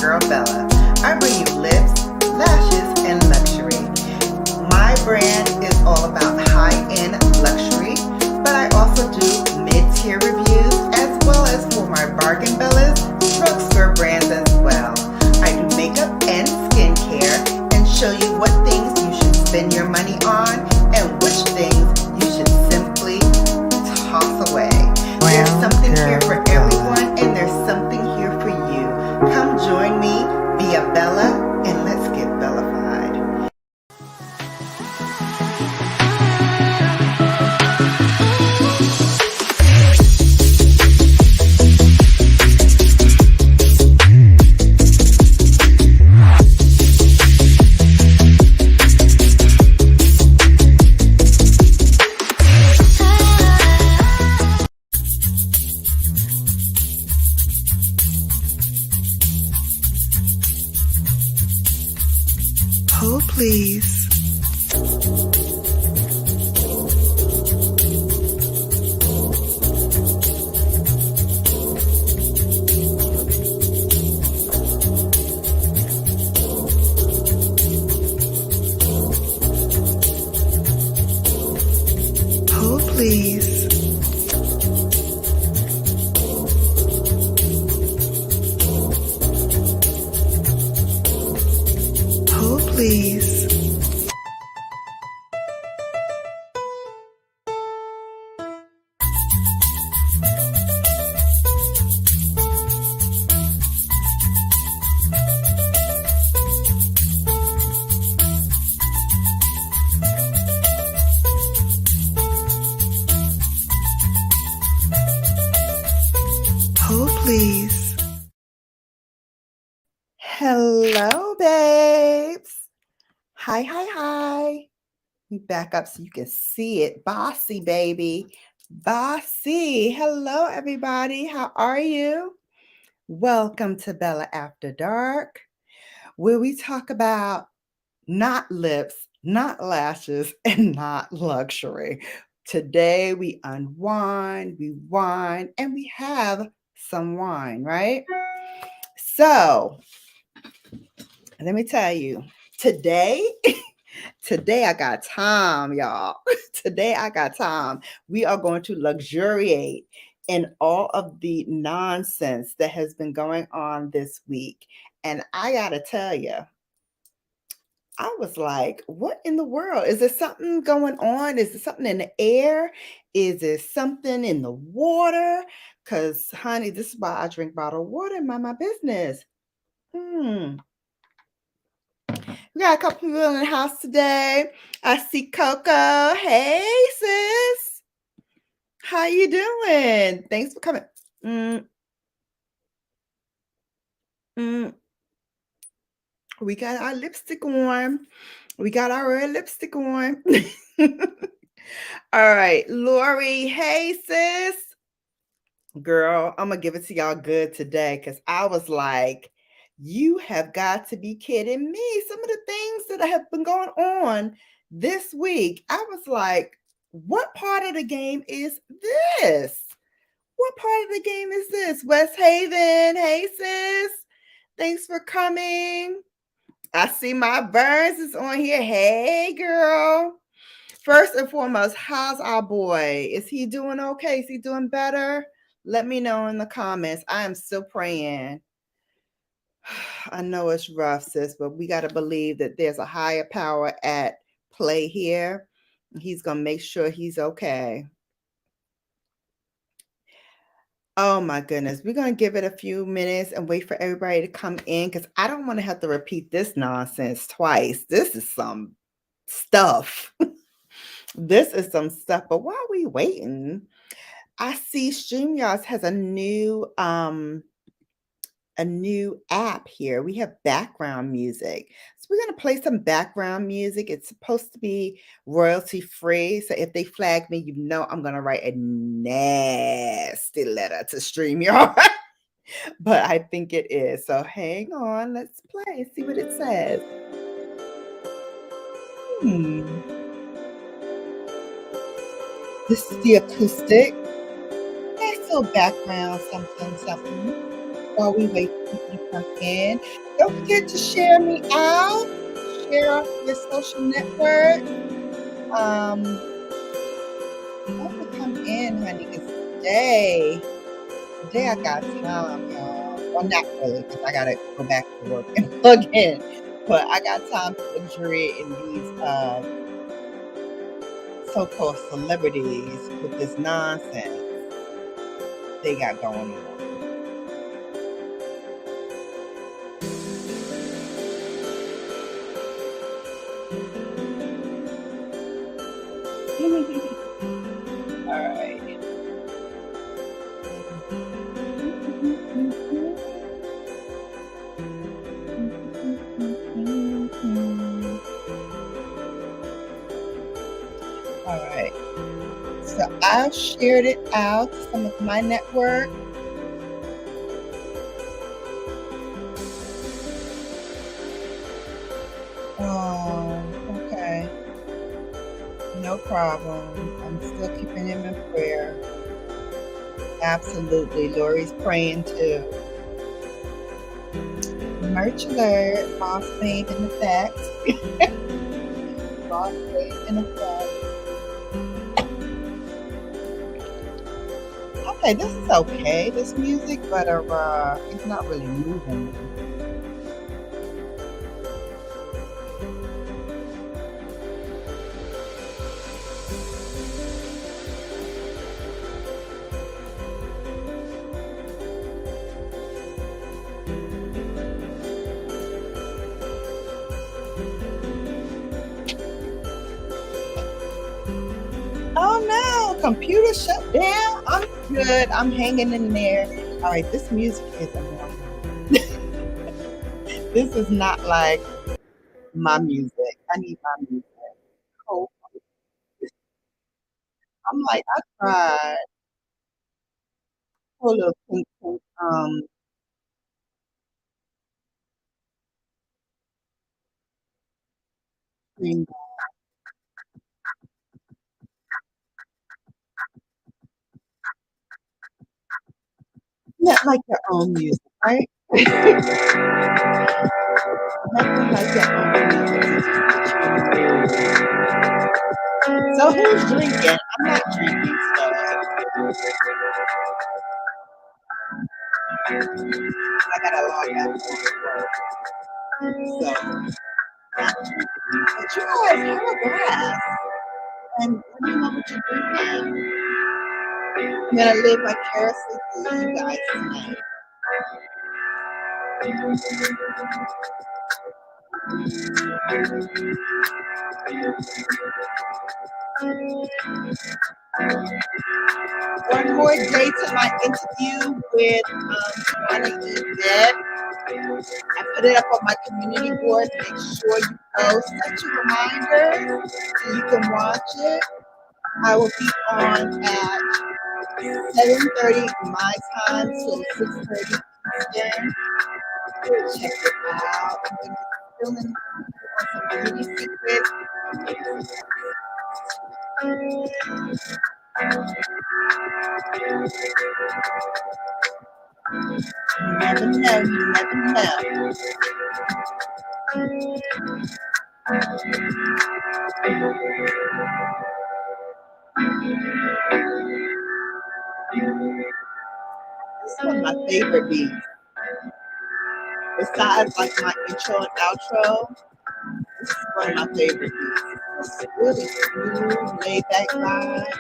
girl Bella. I bring you lips, lashes, and luxury. My brand is all about high-end luxury, but I also do mid-tier reviews as well as for my bargain Bellas, drugstore brands as well. I do makeup and skincare and show you what things you should spend your money on and which things you should simply toss away. There's something here for everyone, and there's something here for you. Come join me via Bella, and let's get Bellafied. Hold, please. Hold, please. Hold, please. Hold, please. Hello, babes. Hi, hi, hi. Let me back up so you can see it. Bossy, baby. Bossy. Hello, everybody. How are you? Welcome to Bella After Dark, where we talk about not lips, not lashes, and not luxury. Today we unwind, we whine, and we have some wine, right? So let me tell you, today I got time, y'all. Today I got time. We are going to luxuriate in all of the nonsense that has been going on this week. And I got to tell you, I was like, what in the world? Is there something going on? Is there something in the air? Is there something in the water? Because, honey, this is why I drink bottled water and mind my business. We got a couple people in the house today. I see Coco. Hey, sis. How you doing? Thanks for coming. We got our lipstick on. We got our red lipstick on. All right, Lori. Hey, sis. Girl, I'm going to give it to y'all good today because I was like, you have got to be kidding me. Some of the things that have been going on this week, I was like, what part of the game is this? What part of the game is this? West Haven, hey, sis. Thanks for coming. I see my Burns is on here. Hey, girl. First and foremost, how's our boy? Is he doing okay? Is he doing better? Let me know in the comments. I am still praying. I know it's rough, sis, but we got to believe that there's a higher power at play here. He's going to make sure he's okay. Oh my goodness. We're going to give it a few minutes and wait for everybody to come in because I don't want to have to repeat this nonsense twice. This is some stuff. This is some stuff. But while we waiting, I see StreamYard has a new app here. We have background music. So we're going to play some background music. It's supposed to be royalty free. So if they flag me, you know I'm going to write a nasty letter to StreamYard. But I think it is. So hang on. Let's play and see what it says. This is the acoustic. Nice little background, something. while we wait for people to come in. Don't forget to share me out. Share off your social network. Don't to come in, honey, because today I got time, y'all. Well, not really, because I gotta go back to work and plug in. But I got time to luxury in these so-called celebrities with this nonsense they got going on. All right. All right. So I've shared it out to some of my network. Oh, okay. No problem. I'm still keeping him in prayer. Absolutely. Lori's praying too. Merch alert. Boss babe in effect. Boss babe in effect. Okay, this is okay. This music, but it's not really moving me. Oh no, computer shut down. I'm good. I'm hanging in there. All right, this music is annoying. This is not like my music. I need my music. Oh, I'm like, I tried. Pull a pink, pink, screen. Not like your own music, right? Nothing like your own music. So who's drinking? I'm not drinking, so I gotta log out. So, but you guys have a glass. And let me know what you're drinking. I'm gonna live vicariously through you guys tonight. One more day to my interview with UnWind. I put it up on my community board. Make sure you go set your reminders so you can watch it. I will be on at 7:30 my time, so 6:30 Eastern. Check it out. I'm going to be filming on some beauty secrets. You never know. You never know. This is one of my favorite beats. Besides like my intro and outro, this is one of my favorite beats. It's really smooth, laid back vibe.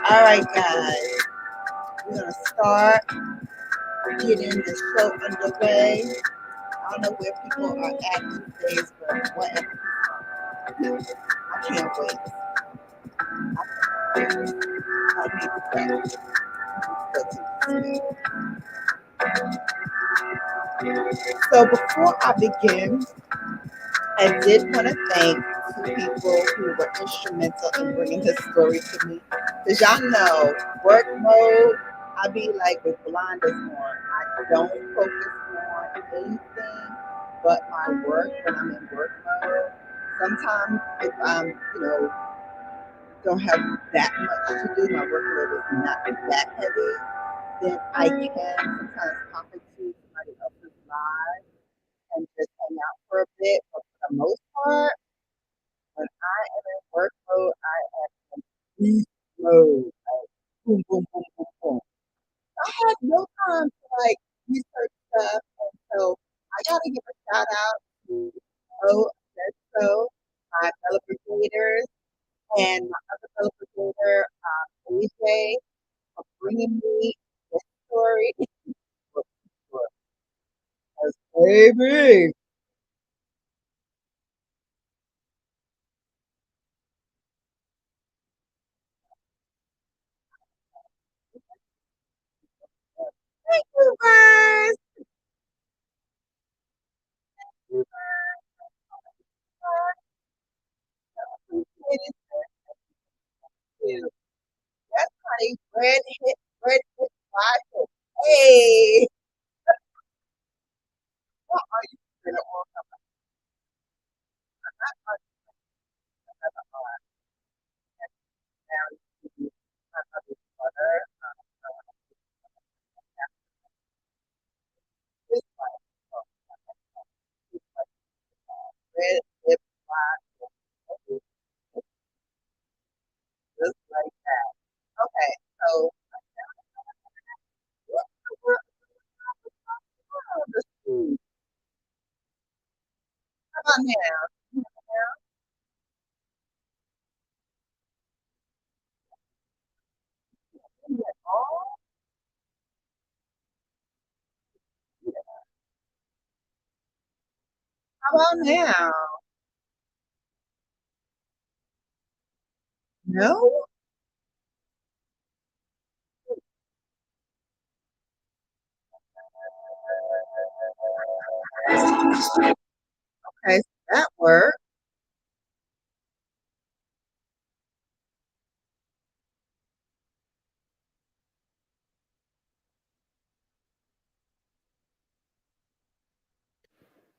All right, guys, we're gonna start getting the show underway. I don't know where people are at these days, but whatever. I can't wait. I need to practice. So before I begin, I did want to thank two people who were instrumental in bringing this story to me. Because y'all know, work mode, I be like with blinders on. I don't focus on anything but my work when I'm in work mode. Sometimes if I'm, don't have that much to do, my workload is not that heavy, then I can sometimes pop into somebody else's live and just hang out for a bit. But for the most part, when I am in work mode, I am in beast mode. Like boom, boom, boom, boom, boom. I had no time to like research stuff, and so I gotta give a shout out to Oh so my Bella Brigaders and my other Bella Brigader, AJ, for bringing me this story. Because baby, thank you guys. Appreciate it. That's honey. Red hit, fire. Hey, what are you gonna order? Now, my mother's butter, this one, red hip, fire, just like that. Okay, so what the world is this food? How about now? Oh, how about now? No? Okay, so that worked.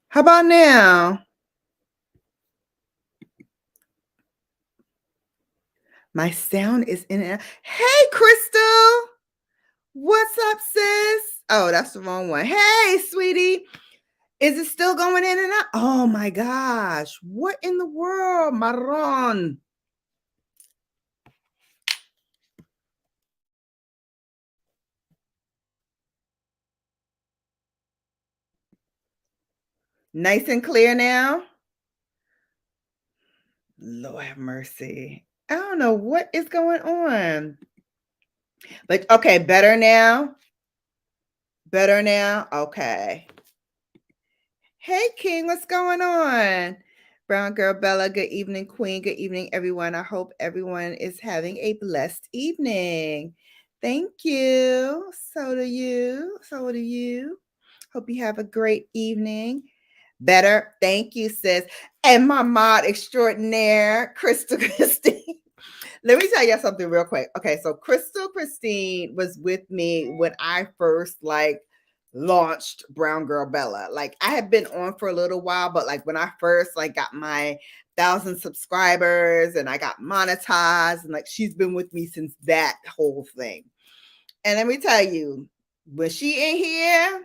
How about now? My sound is in it. Hey, Crystal. What's up, sis? Oh, that's the wrong one. Hey, sweetie. Is it still going in and out? Oh my gosh. What in the world, Maron? Nice and clear now? Lord have mercy. I don't know what is going on. But okay, better now? Better now? Okay. Hey, King, what's going on? Brown Girl Bella, good evening, Queen. Good evening, everyone. I hope everyone is having a blessed evening. Thank you. So do you. So do you. Hope you have a great evening. Better. Thank you, sis. And my mod extraordinaire, Crystal Christine. Let me tell you something real quick. Okay, so Crystal Christine was with me when I first launched Brown Girl Bella. Like I had been on for a little while, but like when I first got my 1,000 subscribers and I got monetized, and like she's been with me since that whole thing. And let me tell you, when she in here,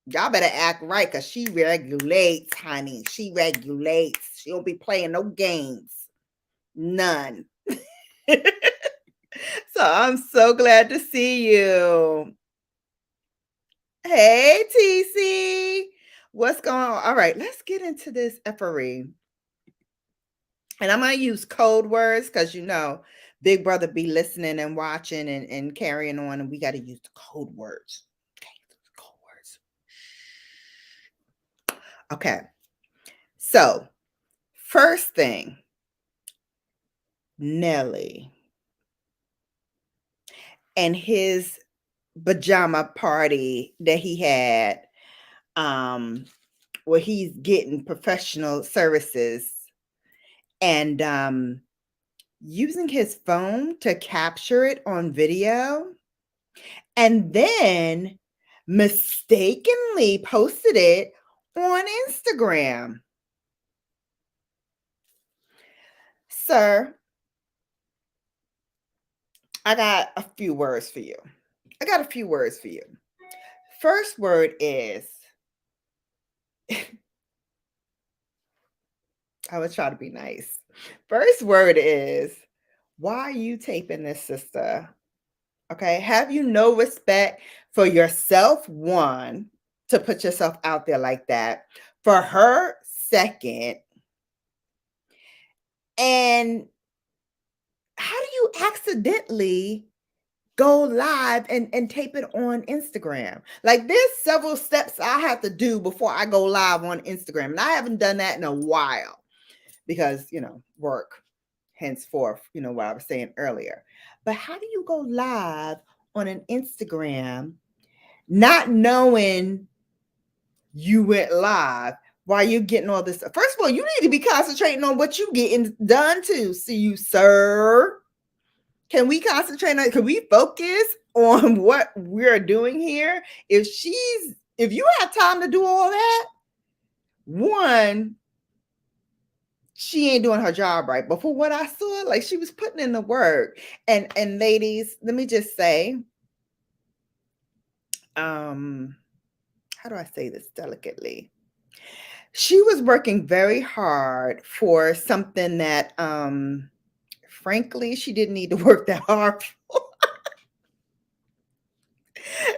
y'all better act right because she regulates, honey. She regulates. She don't be playing no games. None. So I'm so glad to see you. Hey, TC. What's going on? All right, let's get into this effery. And I'm going to use code words because, Big Brother be listening and watching and carrying on, and we got to use the code words. Okay, code words. Okay. So, first thing, Nelly and his pajama party that he had, where he's getting professional services and using his phone to capture it on video and then mistakenly posted it on Instagram. Sir, I got a few words for you. First word is, I was trying to be nice. First word is, why are you taping this, sister? Okay. Have you no respect for yourself? One, to put yourself out there like that. For her, second. And how do you accidentally go live and tape it on Instagram? Like, there's several steps I have to do before I go live on Instagram. And I haven't done that in a while because, work, henceforth, what I was saying earlier. But how do you go live on an Instagram not knowing you went live while you're getting all this? First of all, you need to be concentrating on what you getting done to. See you, sir. Can we concentrate on, can we focus on what we're doing here? If you have time to do all that, one, she ain't doing her job right. But for what I saw, like, she was putting in the work. And ladies, let me just say, how do I say this delicately? She was working very hard for something that frankly she didn't need to work that hard for.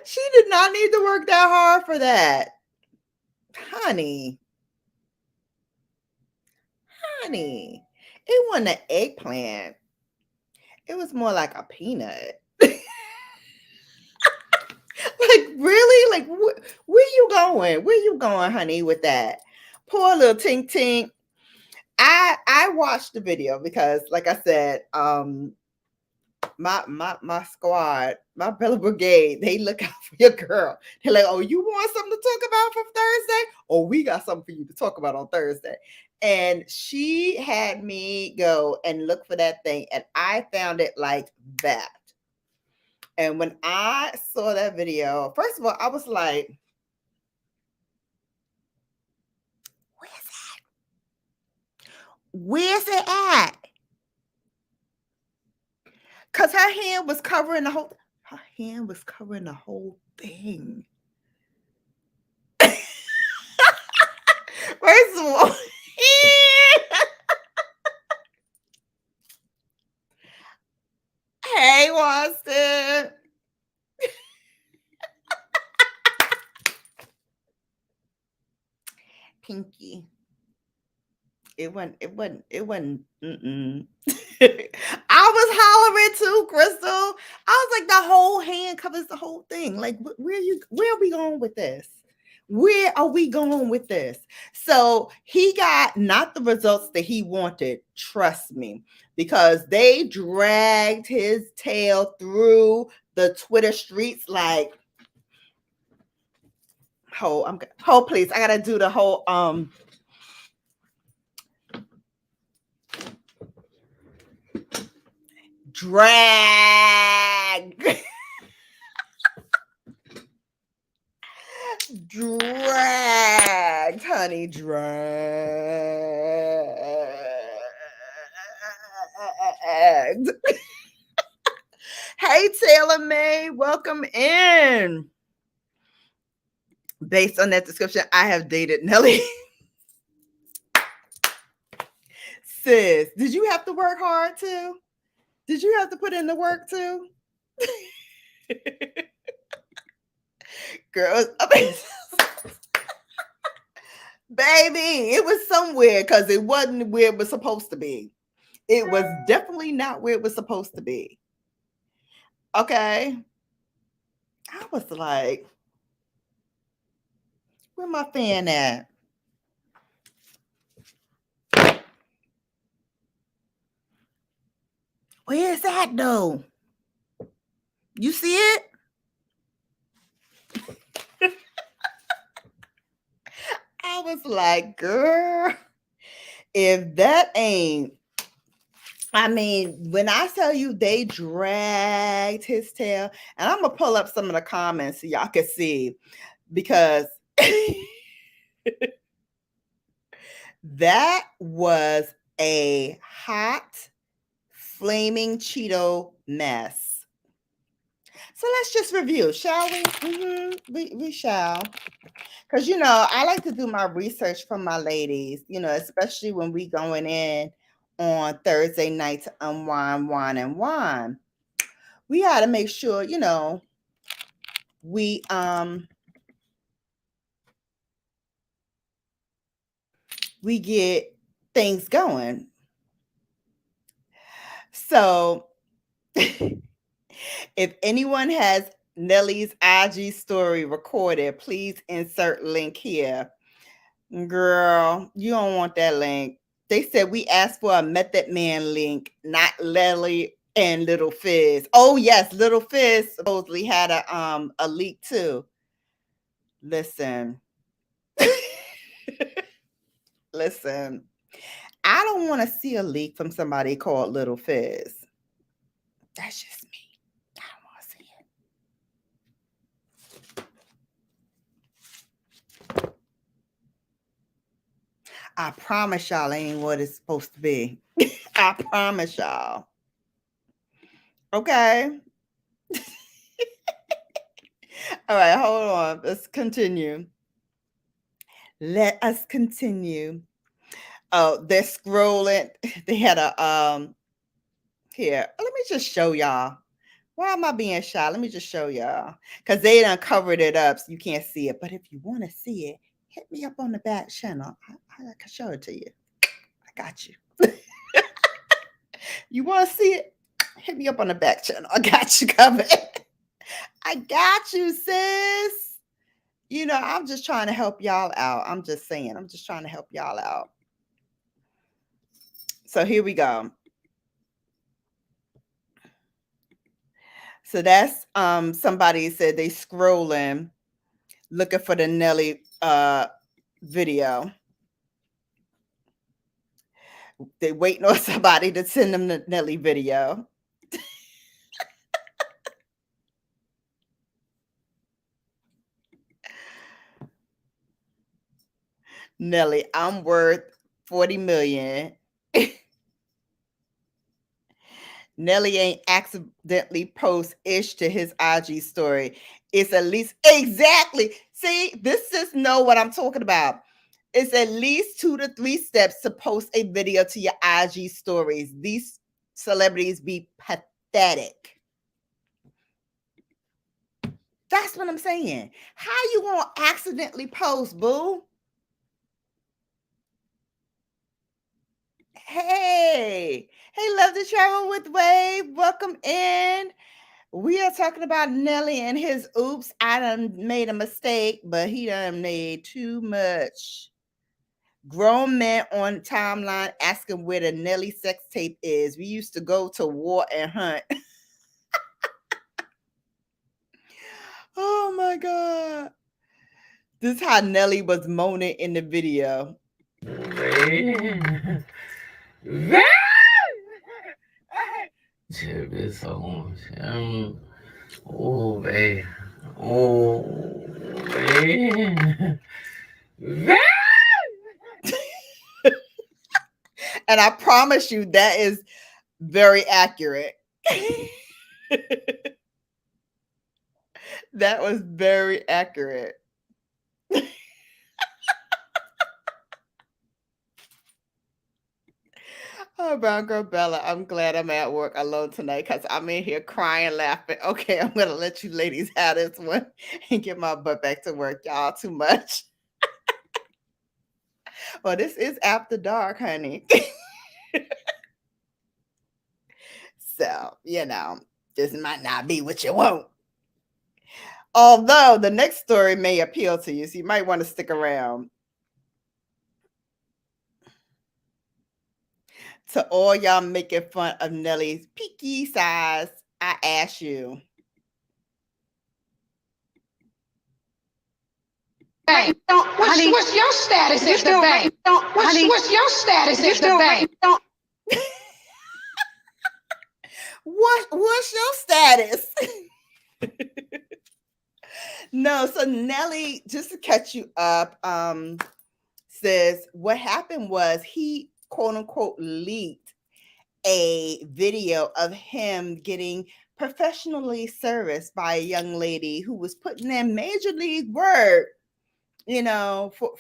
She did not need to work that hard for that. Honey, it wasn't an eggplant. It was more like a peanut. Like, really? Like, where you going? Where you going, honey, with that? Poor little Tink Tink. I watched the video because, like I said, my squad, my Bella Brigade, they look out for your girl. They're like, oh, you want something to talk about for Thursday? Oh, we got something for you to talk about on Thursday. And she had me go and look for that thing, and I found it like that. And when I saw that video, first of all, I was like, where's it at? Because her hand was covering the whole thing. First of all, hey, Watson. Pinky. It wasn't. I was hollering too, Crystal. I was like, the whole hand covers the whole thing. Like, where are we going with this? Where are we going with this? So he got not the results that he wanted, trust me, because they dragged his tail through the Twitter streets like, please. I gotta do the whole drag. Dragged, honey, dragged. Hey, Taylor May, welcome in. Based on that description, I have dated Nelly. Sis, did you have to work hard too? Did you have to put in the work too? Girls, baby, it was somewhere because it wasn't where it was supposed to be. It was definitely not where it was supposed to be. Okay. I was like, where my fan at? Where is that though? You see it? was like, girl, if that ain't, I mean, when I tell you they dragged his tail, and I'm gonna pull up some of the comments so y'all can see, because that was a hot, flaming Cheeto mess. So let's just review, shall we? We shall. Because, I like to do my research for my ladies, especially when we going in on Thursday night to unwind, wine, and wine. We got to make sure, we get things going. So if anyone has Nelly's IG story recorded, please insert link here. Girl, you don't want that link. They said we asked for a Method Man link, not Lily and Little Fizz. Oh yes, Little Fizz supposedly had a leak too. Listen. Listen. I don't want to see a leak from somebody called Little Fizz. That's just me. I don't want to see it. I promise y'all ain't what it's supposed to be. I promise y'all. Okay. All right, hold on. Let's continue. Let us continue. Oh, they're scrolling. They had a here. Let me just show y'all. Why am I being shy? Let me just show y'all. Because they done covered it up so you can't see it. But if you want to see it, hit me up on the back channel. I can show it to you. I got you. You want to see it? Hit me up on the back channel. I got you covered. I got you, sis. I'm just trying to help y'all out. I'm just saying. I'm just trying to help y'all out. So here we go. So that's somebody said they scrolling looking for the Nelly video. They waiting on somebody to send them the Nelly video. Nelly, I'm worth 40 million. Nelly ain't accidentally post ish to his IG story. It's at least exactly. See, this is know what I'm talking about. It's at least 2 to 3 steps to post a video to your IG stories. These celebrities be pathetic. That's what I'm saying. How you gonna accidentally post, boo? Hey, love to travel with Wave. Welcome in. We are talking about Nelly and his oops. I done made a mistake, but he done made too much. Grown men on timeline asking where the Nelly sex tape is. We used to go to war and hunt. Oh my God. This is how Nelly was moaning in the video. Oh, babe. Oh, babe. And I promise you that is very accurate. That was very accurate. Oh, brown girl Bella, I'm glad I'm at work alone tonight because I'm in here crying, laughing. Okay, I'm going to let you ladies have this one and get my butt back to work. Y'all too much. Well, this is after dark, honey. So, this might not be what you want. Although the next story may appeal to you, so you might want to stick around. To all y'all making fun of Nelly's peaky size, I ask you. bank? What's your status at the bank? What's your status at the bank? What's your status? No, so Nelly, just to catch you up, says what happened was he quote unquote leaked a video of him getting professionally serviced by a young lady who was putting in major league work,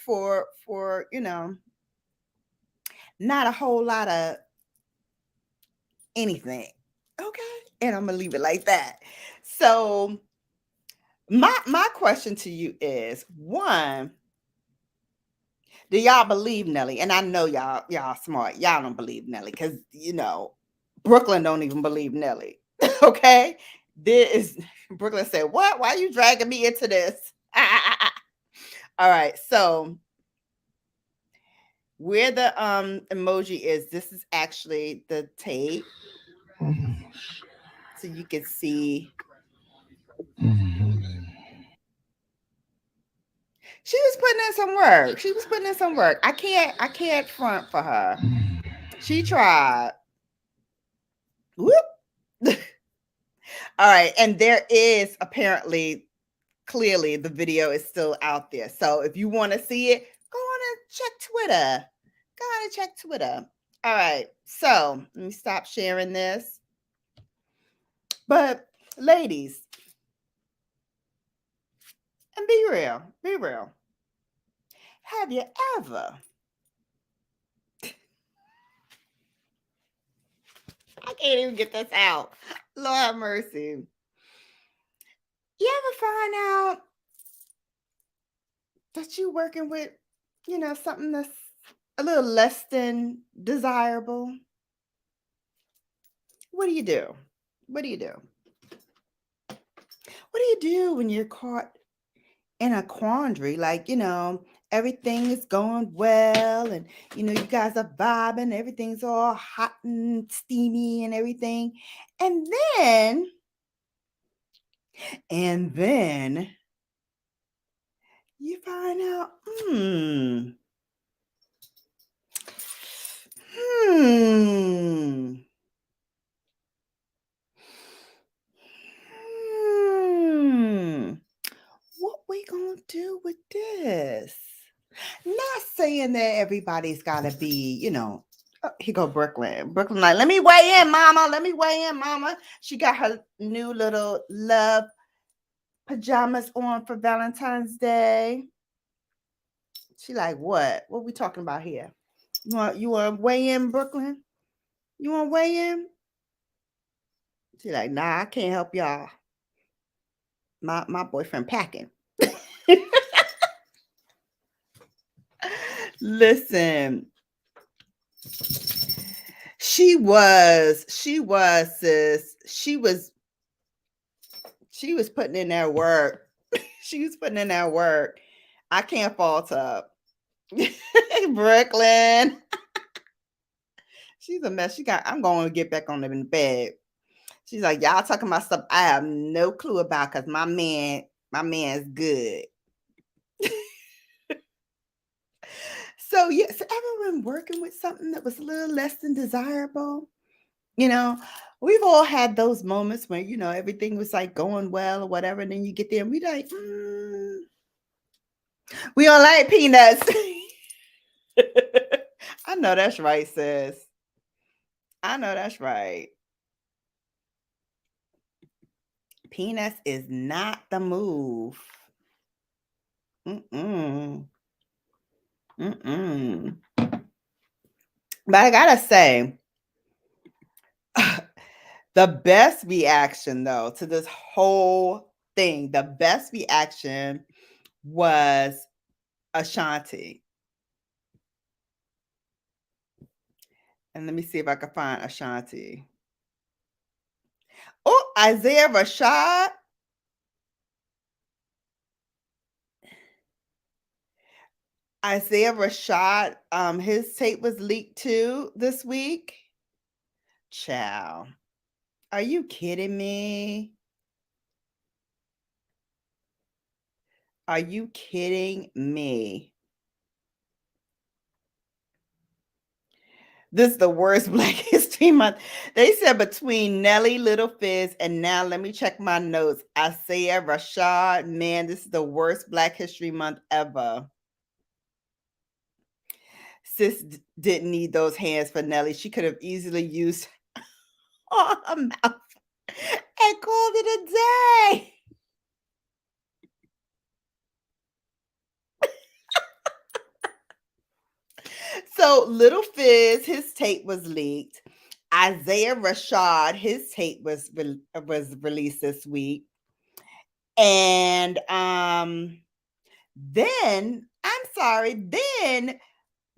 for not a whole lot of anything. Okay. And I'm gonna leave it like that. So my question to you is, one, do y'all believe Nelly? And I know y'all smart. Y'all don't believe Nelly because Brooklyn don't even believe Nelly. Okay. There is Brooklyn said, what? Why are you dragging me into this? All right. So where the emoji is, this is actually the tape. So you can see she was putting in some work. She was putting in some work. I can't front for her. She tried. Whoop. All right. And there is apparently, clearly, the video is still out there. So if you want to see it, go on and check Twitter. Go on and check Twitter. All right. So let me stop sharing this. But ladies, and be real, be real. Have you ever? I can't even get this out. Lord have mercy. You ever find out that you're working with, something that's a little less than desirable? What do you do? What do you do? What do you do when you're caught in a quandary? Like, everything is going well and, you guys are vibing, everything's all hot and steamy and everything. And then you find out, hmm. What we gonna do with this? Not saying that everybody's gotta be, here go Brooklyn. Brooklyn, like, let me weigh in, mama. Let me weigh in, mama. She got her new little love pajamas on for Valentine's Day. She like, what? What we talking about here? You want to weigh in, Brooklyn? You want to weigh in? She like, nah, I can't help y'all. My boyfriend packing. Listen, she was, sis. She was putting in that work. She was putting in that work. I can't fault her. Brooklyn. She's a mess. I'm going to get back on in the bed. She's like, y'all talking about stuff I have no clue about because my man's good. So yes, everyone working with something that was a little less than desirable. We've all had those moments where, everything was like going well or whatever. And then you get there and we like, we don't like peanuts. I know that's right, sis. I know that's right. Peanuts is not the move. Mm-mm. Mm-mm. But I gotta say, the best reaction though to this whole thing, the best reaction was Ashanti. And let me see if I can find Ashanti. Oh, Isaiah Rashad. Isaiah Rashad, his tape was leaked too this week. Child. Are you kidding me? Are you kidding me? This is the worst Black History Month. They said between Nelly, Little Fizz, and now let me check my notes. Isaiah Rashad. Man, this is the worst Black History Month ever. Sis didn't need those hands for Nelly. She could have easily used her mouth and called it a day. So Little Fizz, his tape was leaked. Isaiah Rashad, his tape was released this week. And then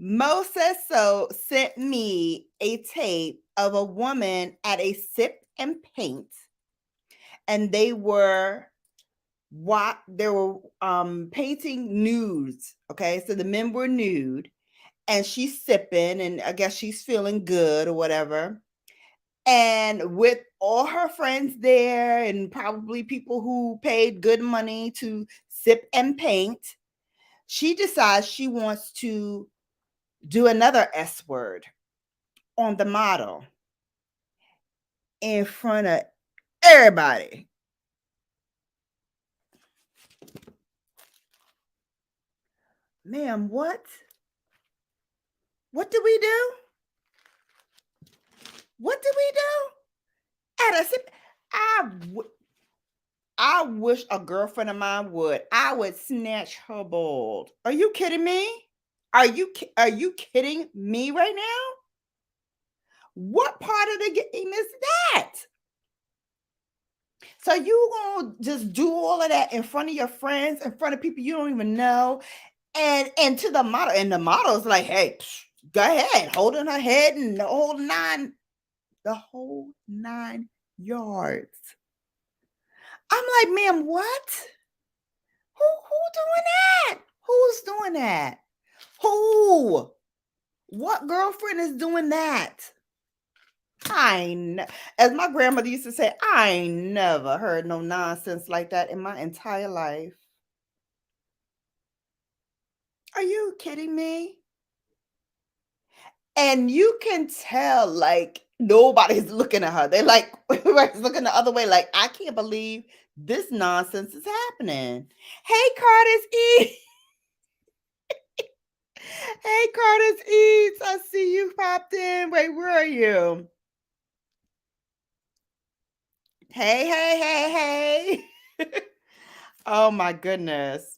Mo Says So sent me a tape of a woman at a sip and paint, and they were painting nudes. Okay, so the men were nude, and she's sipping, and I guess she's feeling good or whatever. And with all her friends there, and probably people who paid good money to sip and paint, she decides she wants to do another S word on the model in front of everybody. Ma'am, what? What did we do? What did we do? At a sip, I wish a girlfriend of mine would. I would snatch her bald. Are you kidding me? Are you kidding me right now? What part of the game is that? So you gonna just do all of that in front of your friends, in front of people you don't even know, and to the model, and the model's like, hey, go ahead, holding her head and the whole nine yards. I'm like, ma'am, what? Who doing that? Who's doing that? Who? What girlfriend is doing that? As my grandmother used to say, I ain't never heard no nonsense like that in my entire life. Are you kidding me? And you can tell, like, nobody's looking at her. They're like, looking the other way, like, I can't believe this nonsense is happening. Hey, Curtis E. Hey, Curtis Eats. I see you popped in. Wait, where are you? Hey. Oh, my goodness.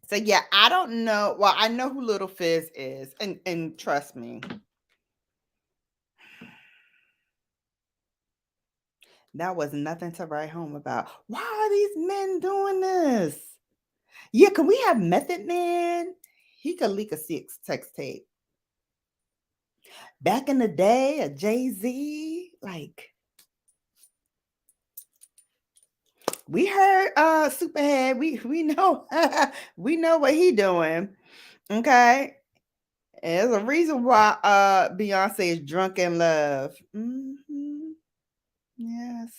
So, yeah, I don't know. Well, I know who Little Fizz is. And trust me. That was nothing to write home about. Why are these men doing this? Yeah, can we have Method Man? He could leak a sex tape. Back in the day, a Jay-Z, like, we heard Superhead. We know we know what he doing. Okay. And there's a reason why Beyonce is drunk in love. Mm-hmm. Yes.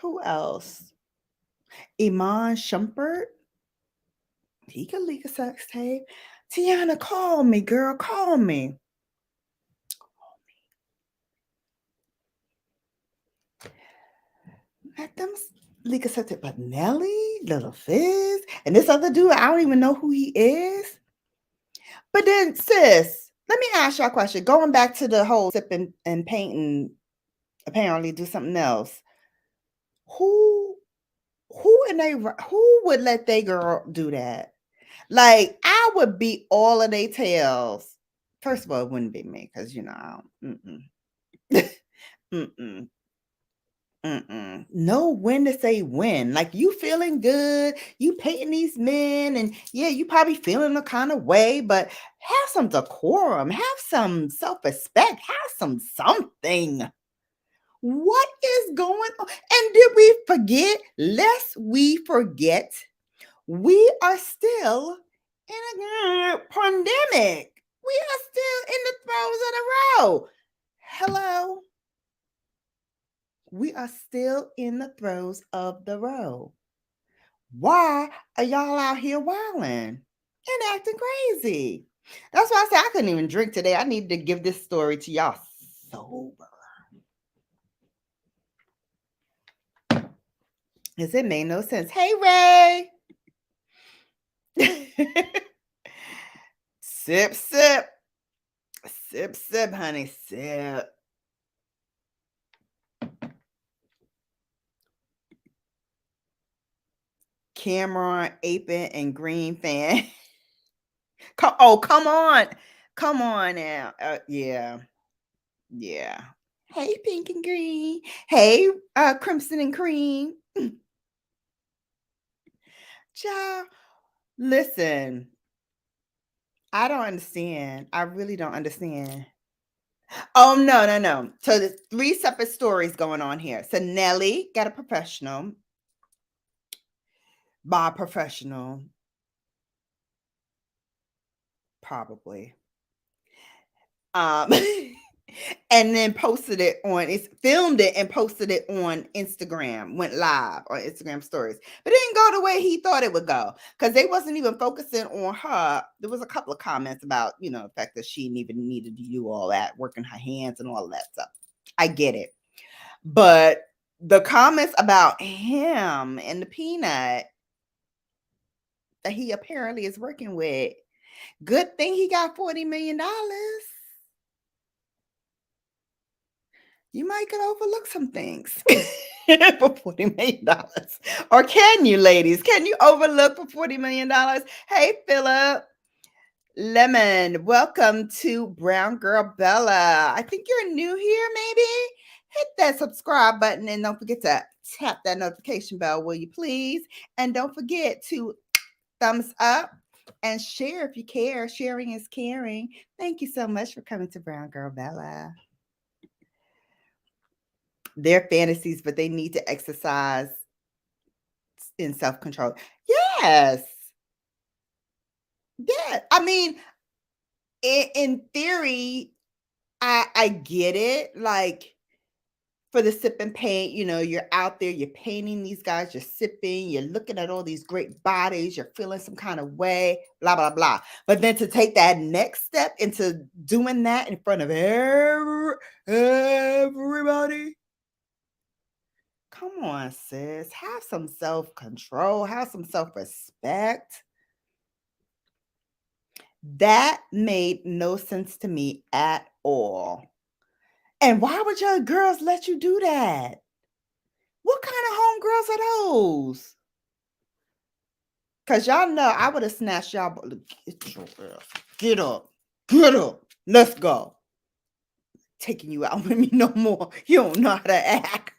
Who else? Iman Shumpert. He could leak a sex tape. Tiana, call me, girl. Call me. Let them leak a sex tape. But Nelly, Little Fizz, and this other dude, I don't even know who he is. But then, sis, let me ask you a question. Going back to the whole sipping and painting, apparently do something else. Who would let they girl do that? Like, I would beat all of their tails. First of all, it wouldn't be me because I don't. Know when to say when. Like, you feeling good, you painting these men, and yeah, you probably feeling a kind of way, but have some decorum, have some self-respect, have something. What is going on? And did we forget? Lest we forget, we are still in a pandemic. We are still in the throes of the road. Hello. we are still in the throes of the row. Why are y'all out here wilding and acting crazy? That's why I said I couldn't even drink today. I needed to give this story to y'all sober. Because it made no sense. Hey, Ray. Sip, sip. Sip, sip, honey, sip. Cameron, Apin, and Green fan. Come on. Come on now. Yeah. Hey, pink and green. Hey, crimson and cream. Child, listen. I don't understand. I really don't understand. Oh, no. So there's 3 separate stories going on here. So Nelly got a professional. By professional. Probably. And then filmed it and posted it on Instagram, went live on Instagram stories, but it didn't go the way he thought it would go because they wasn't even focusing on her. There was a couple of comments about, the fact that she even needed to do all that, working her hands and all of that stuff. I get it. But the comments about him and the peanut that he apparently is working with, good thing he got $40 million. You might could overlook some things for $40 million. Or can you, ladies? Can you overlook for $40 million? Hey, Philip. Lemon, welcome to Brown Girl Bella. I think you're new here, maybe? Hit that subscribe button and don't forget to tap that notification bell, will you please? And don't forget to thumbs up and share if you care. Sharing is caring. Thank you so much for coming to Brown Girl Bella. They're fantasies, but they need to exercise in self-control. Yes. Yeah. I mean, in theory, I get it. Like for the sip and paint, you're out there, you're painting these guys, you're sipping, you're looking at all these great bodies, you're feeling some kind of way, blah, blah, blah. But then to take that next step into doing that in front of everybody. Come on, sis. Have some self-control. Have some self-respect. That made no sense to me at all. And why would your girls let you do that? What kind of homegirls are those? Because y'all know I would have snatched y'all. Get your ass. Get up. Get up. Let's go. Taking you out with me no more. You don't know how to act.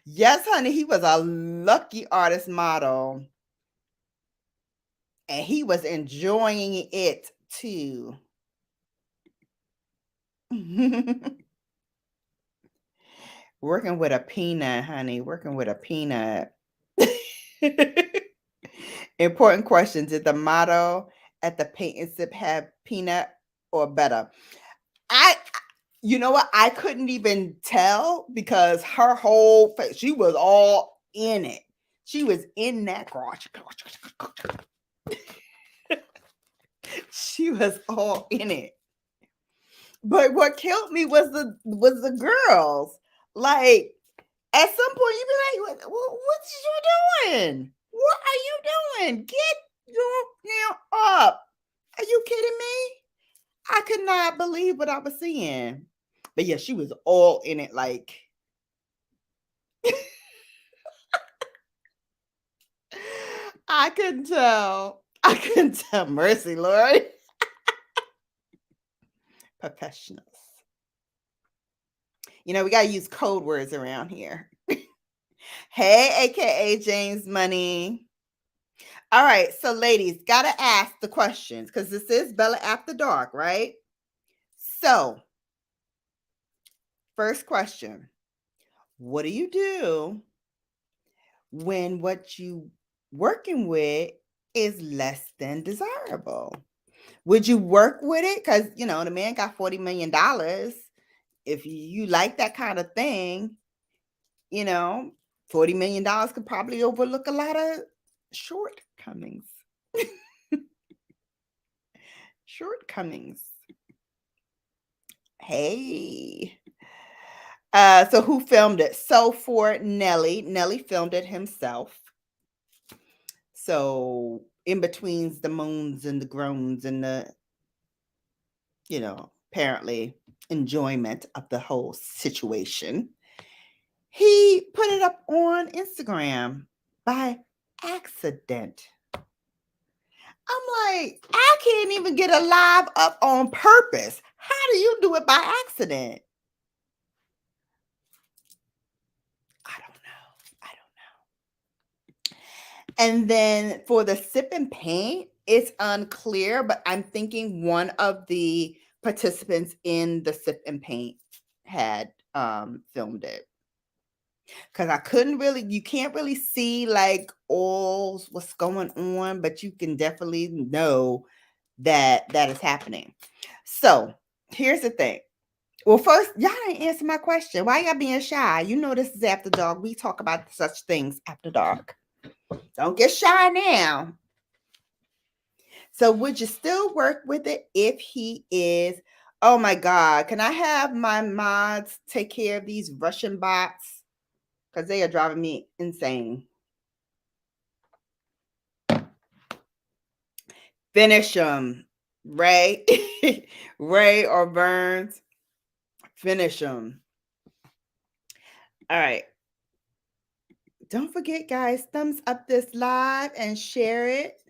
Yes, honey, he was a lucky artist model. And he was enjoying it too. Working with a peanut, honey. Working with a peanut. Important question. Did the motto at the paint and sip have peanut or better? You know what? I couldn't even tell because her whole face, she was all in it. She was in that garage. She was all in it. But what killed me was the girls. Like at some point you be like, what you doing? What are you doing? Get your now up. Are you kidding me? I could not believe what I was seeing. But yeah, she was all in it like I couldn't tell. I couldn't tell. Mercy, Lord. Professionals. We got to use code words around here. Hey, AKA James Money. All right. So, ladies, got to ask the questions because this is Bella After Dark, right? So, first question. What do you do when what you working with is less than desirable? Would you work with it? Because, the man got $40 million. if you like that kind of thing, you know, $40 million could probably overlook a lot of shortcomings. Shortcomings. Hey. So who filmed it? So for Nelly filmed it himself. So in between the moans and the groans and the, apparently enjoyment of the whole situation, he put it up on Instagram by accident. I'm like, I can't even get a live up on purpose. How do you do it by accident? I don't know. And then for the sip and paint, it's unclear, but I'm thinking one of the participants in the sip and paint had filmed it. Because you can't really see like all what's going on, but you can definitely know that is happening. So here's the thing. Well, first, y'all didn't answer my question. Why y'all being shy? You know this is After Dark. We talk about such things after dark. Don't get shy now. So would you still work with it if he is? Oh my God. Can I have my mods take care of these Russian bots? Because they are driving me insane. Finish them. Ray. Ray or Burns. Finish them. All right. Don't forget, guys, thumbs up this live and share it.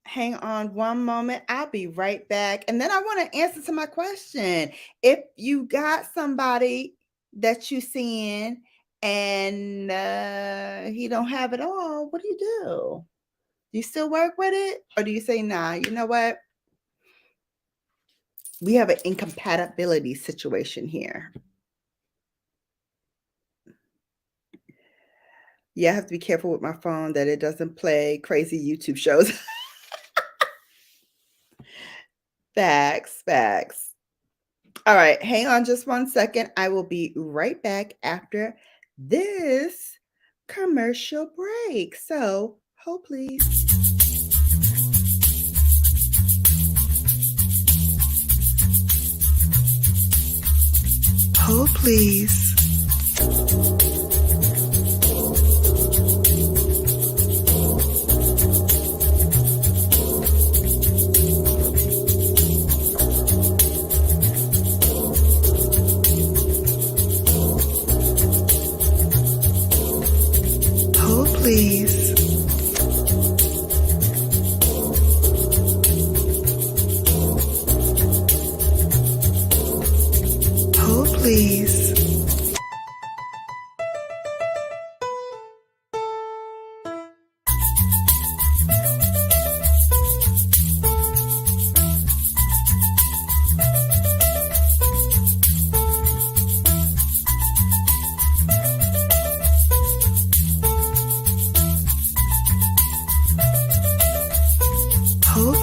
Hang on one moment. I'll be right back. And then I want to answer to my question. If you got somebody that you seeing and he don't have it all, what do you do? Do you still work with it? Or do you say, nah, you know what? We have an incompatibility situation here. Yeah, I have to be careful with my phone that it doesn't play crazy YouTube shows. Facts. All right, hang on just 1 second. I will be right back after this commercial break. So, hold please. Hold please. Please. Hold please.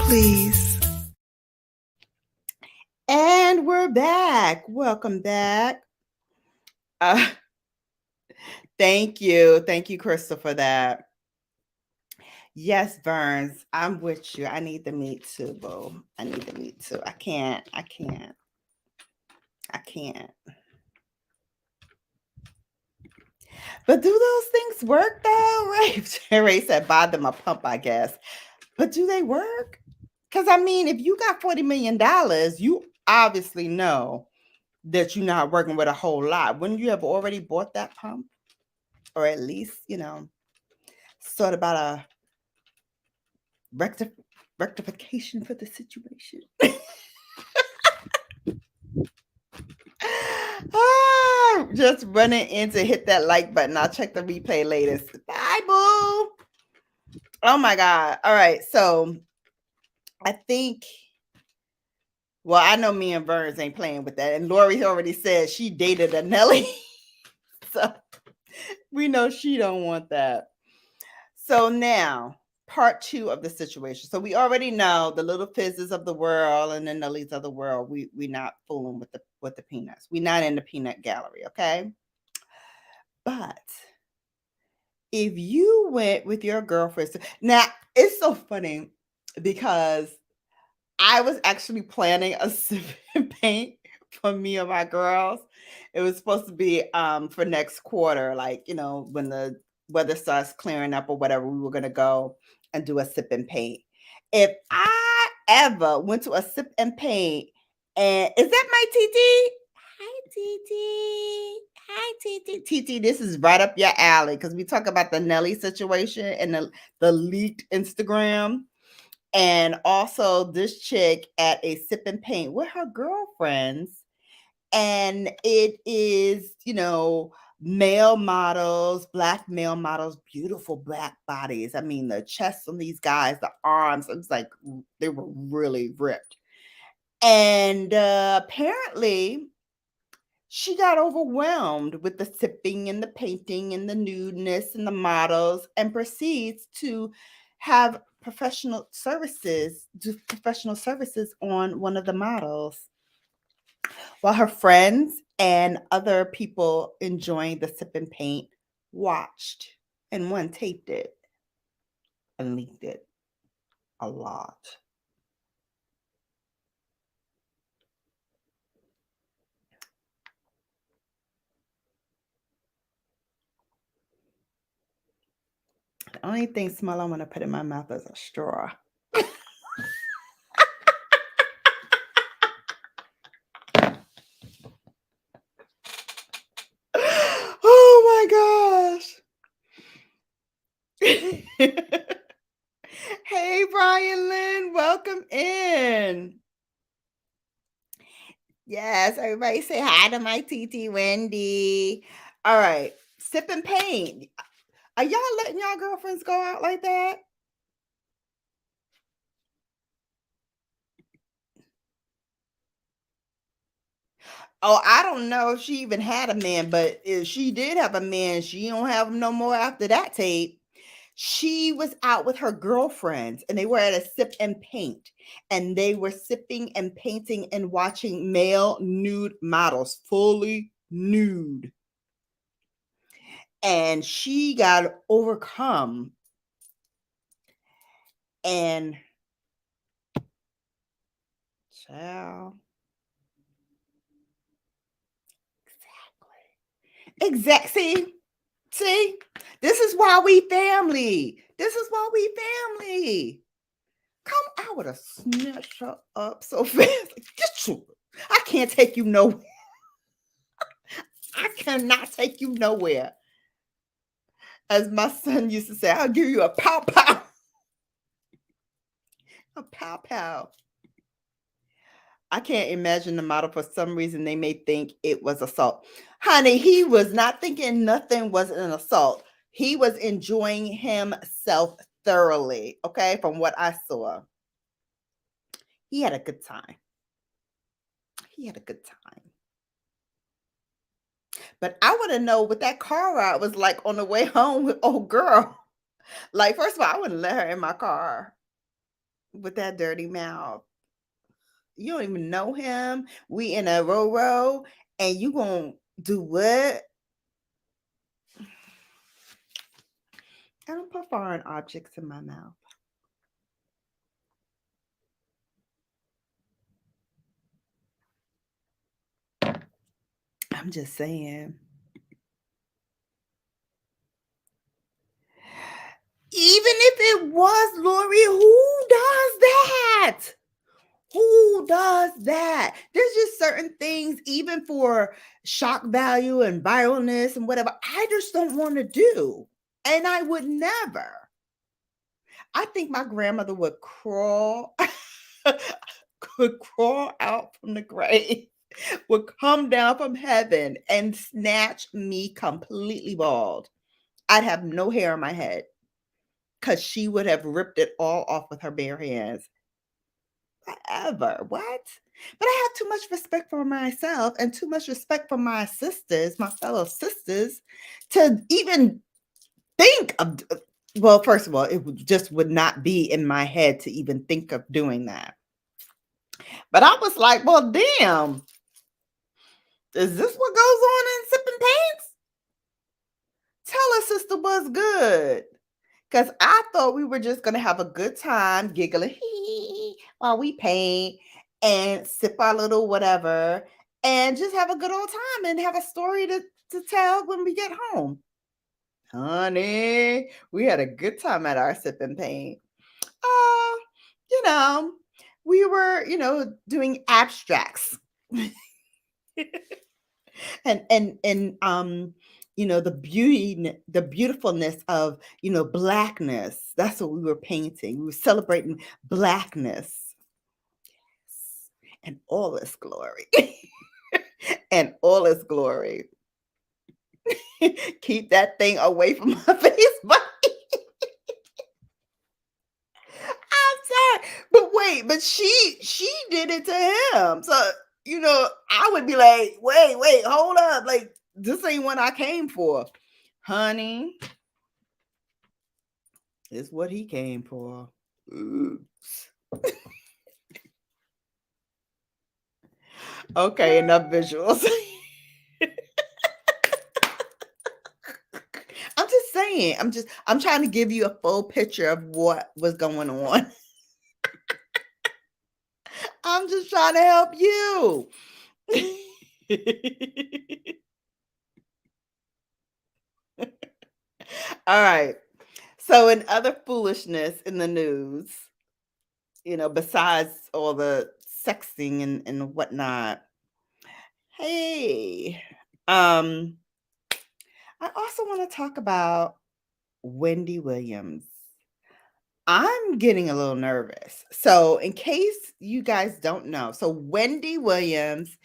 Please. And we're back. Welcome back. Thank you, Crystal, for that. Yes, Burns, I'm with you. I need the meat too, boo. I need the meat too. I can't. But do those things work though? Right? Ray said, buy them a pump, I guess. But do they work? Because I mean, if you got $40 million, you obviously know that you're not working with a whole lot. Wouldn't you have already bought that pump? Or at least, sort about a rectification for the situation. Just running in to hit that like button. I'll check the replay later. Bye, boo. Oh my God. All right. So I think, well, I know me and Burns ain't playing with that. And Lori already said she dated a Nelly. So we know she don't want that. So now, part 2 of the situation. So we already know the little fizzes of the world and the Nellies of the world. We not fooling with with the peanuts. We're not in the peanut gallery, okay? But if you went with your girlfriends, now it's so funny because I was actually planning a sip and paint for me and my girls. It was supposed to be for next quarter, like, you know, when the weather starts clearing up or whatever, we were gonna go and do a sip and paint. If I ever went to a sip and paint, and is that my TT? Hi, TT. Hi, TT. TT, this is right up your alley because we talk about the Nelly situation and the leaked Instagram. And also this chick at a sip and paint with her girlfriends. And it is, you know, male models, black male models, beautiful black bodies. I mean, the chests on these guys, the arms, it was like they were really ripped. And apparently she got overwhelmed with the sipping and the painting and the nudeness and the models and proceeds to have do professional services on one of the models while her friends and other people enjoying the sip and paint watched, and one taped it and leaked it a lot. The only thing smell I want to put in my mouth is a straw. Oh my gosh. Hey, Brian Lynn, welcome in. Yes, everybody say hi to my TT Wendy. All right, sip and paint. Are y'all letting y'all girlfriends go out like that? Oh, I don't know if she even had a man, but if she did have a man, she don't have him no more after that tape. She was out with her girlfriends and they were at a sip and paint, and they were sipping and painting and watching male nude models, fully nude. And she got overcome and child. Exactly. See, this is why we family. This is why we family. Come, I would have snatched her up so fast. Get you. I can't take you nowhere. I cannot take you nowhere. As my son used to say, I'll give you a pow pow. A pow pow. I can't imagine the model. For some reason, they may think it was assault. Honey, he was not thinking nothing was an assault. He was enjoying himself thoroughly. Okay, from what I saw, he had a good time. He had a good time. But I want to know what that car ride was like on the way home with old girl. Like, first of all, I wouldn't let her in my car with that dirty mouth. You don't even know him. We in a row, and you gonna do what? I don't put foreign objects in my mouth. I'm just saying. Even if it was Lori, who does that? Who does that? There's just certain things, even for shock value and viralness and whatever, I just don't want to do. And I would never. I think my grandmother would crawl, could crawl out from the grave, would come down from heaven and snatch me completely bald. I'd have no hair on my head because she would have ripped it all off with her bare hands. Whatever. What? But I have too much respect for myself and too much respect for my sisters, my fellow sisters, to even think of. Well, first of all, it just would not be in my head to even think of doing that. But I was like, well, damn. Is this what goes on in sipping paints? Tell us, sister, what's good. Because I thought we were just going to have a good time giggling while we paint and sip our little whatever and just have a good old time and have a story to tell when we get home. Honey, we had a good time at our sip and paint. Oh, you know, we were, doing abstracts. and the beautifulness of blackness. That's what we were painting. We were celebrating blackness. Yes. And all its glory. And all its glory. Keep that thing away from my face, buddy. I'm sorry. But wait, but she did it to him. So, I would be like, wait, hold up. Like, this ain't what I came for. Honey, is what he came for. Oops. Okay, enough visuals. I'm just saying. I'm trying to give you a full picture of what was going on. I'm just trying to help you. All right. So, in other foolishness in the news, besides all the sexting and whatnot, hey, I also want to talk about Wendy Williams. I'm getting a little nervous. So, in case you guys don't know, so Wendy Williams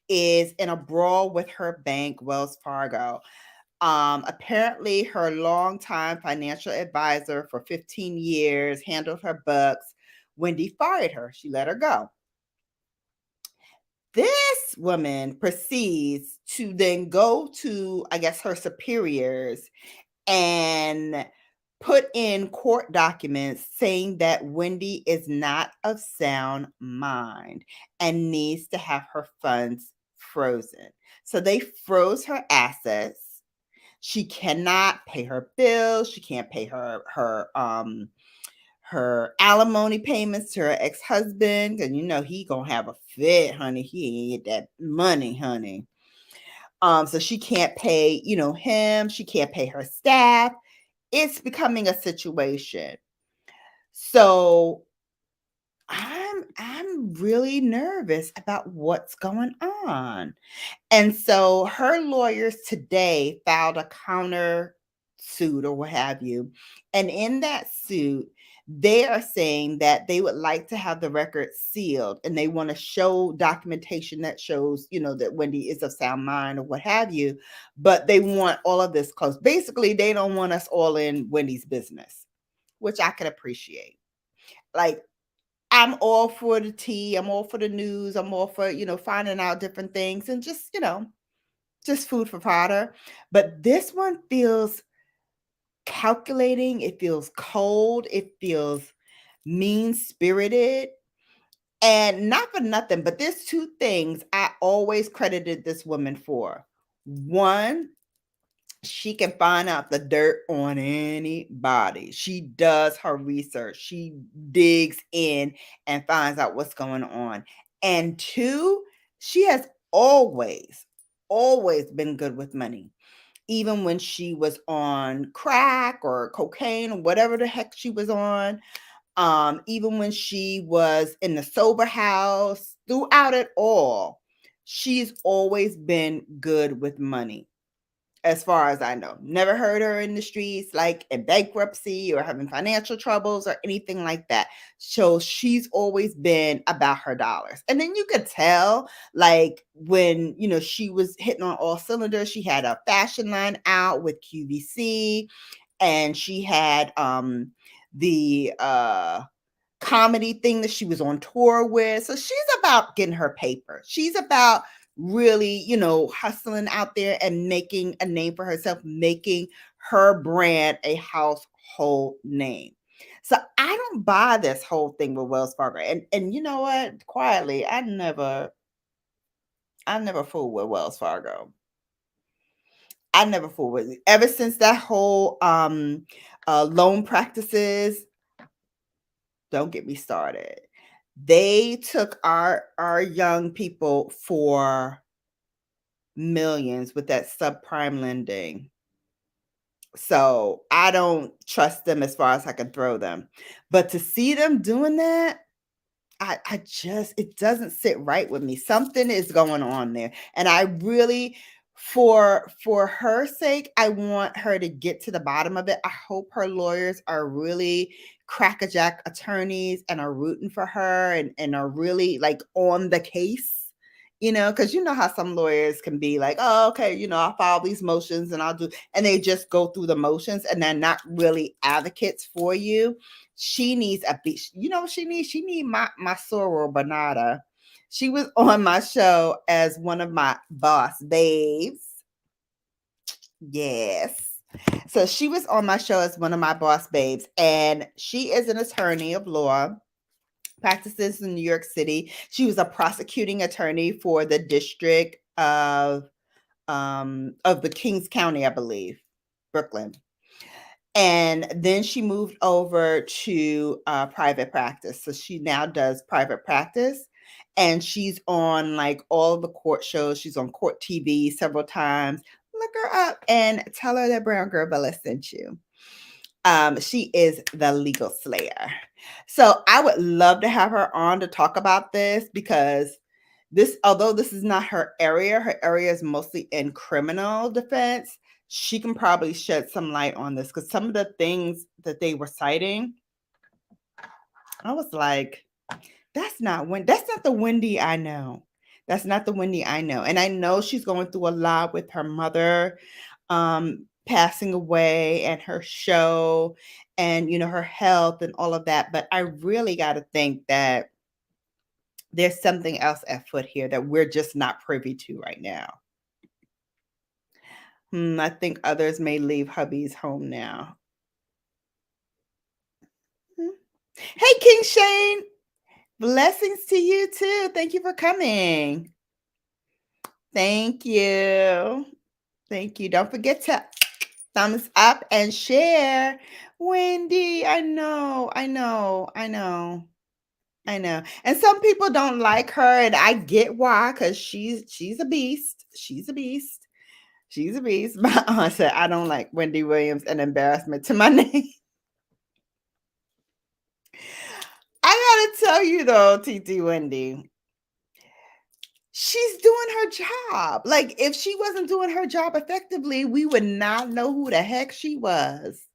is in a brawl with her bank, Wells Fargo. Apparently, her longtime financial advisor for 15 years handled her books. Wendy fired her. She let her go. This woman proceeds to then go to, I guess, her superiors and put in court documents saying that Wendy is not of sound mind and needs to have her funds frozen. So they froze her assets. She cannot pay her bills. She can't pay her alimony payments to her ex-husband, because he gonna have a fit, honey. He ain't get that money, honey. So she can't pay, him. She can't pay her staff. It's becoming a situation. So I'm really nervous about what's going on. And so her lawyers today filed a counter suit or what have you. And in that suit, they are saying that they would like to have the record sealed and they want to show documentation that shows, that Wendy is of sound mind or what have you. But they want all of this close. Basically, they don't want us all in Wendy's business, which I can appreciate. Like, I'm all for the tea. I'm all for the news. I'm all for, finding out different things and just food for fodder. But this one feels calculating. It feels cold. It feels mean-spirited. And not for nothing, but there's two things I always credited this woman for. One, she can find out the dirt on anybody. She does her research. She digs in and finds out what's going on. And two, she has always been good with money. Even when she was on crack or cocaine or whatever the heck she was on, even when she was in the sober house, throughout it all, she's always been good with money. As far as I know, never heard her in the streets, like in bankruptcy or having financial troubles or anything like that. So she's always been about her dollars. And then you could tell, like, when, she was hitting on all cylinders, she had a fashion line out with QVC and she had the comedy thing that she was on tour with. So she's about getting her paper. She's about really, hustling out there and making a name for herself, making her brand a household name. So I don't buy this whole thing with Wells Fargo. And you know what? Quietly, I never I never fool with Wells Fargo. I never fool with it. Ever since that whole loan practices, don't get me started. They took our young people for millions with that subprime lending. So I don't trust them as far as I can throw them. But to see them doing that, I just it doesn't sit right with me. Something is going on there. And I really for her sake, I want her to get to the bottom of it. I hope her lawyers are really crackerjack attorneys and are rooting for her and are really like on the case. Because you know how some lawyers can be like, oh, okay, I'll file these motions and I'll do, and they just go through the motions and they're not really advocates for you. She needs a beat. You know what she needs? She needs my soror Bernada. She was on my show as one of my boss babes. Yes. So she was on my show as one of my boss babes, and she is an attorney of law, practices in New York City. She was a prosecuting attorney for the district of the Kings County, I believe, Brooklyn. And then she moved over to private practice. So she now does private practice, and she's on like all of the court shows. She's on court TV several times. Look her up and tell her that Brown Girl Bella sent you. She is the legal slayer. So I would love to have her on to talk about this, because although this is not her area is mostly in criminal defense. She can probably shed some light on this, because some of the things that they were citing, I was like, that's not the Wendy I know. That's not the Wendy I know. And I know she's going through a lot with her mother passing away and her show and, her health and all of that. But I really got to think that there's something else at foot here that we're just not privy to right now. I think others may leave hubby's home now. Hey, King Shane. Blessings to you too. Thank you for coming. Thank you. Thank you. Don't forget to thumbs up and share. Wendy, I know. And some people don't like her, and I get why, because she's a beast. She's a beast. My aunt said, I don't like Wendy Williams, an embarrassment to my name. I gotta tell you though, TT Wendy, she's doing her job. Like, if she wasn't doing her job effectively, we would not know who the heck she was.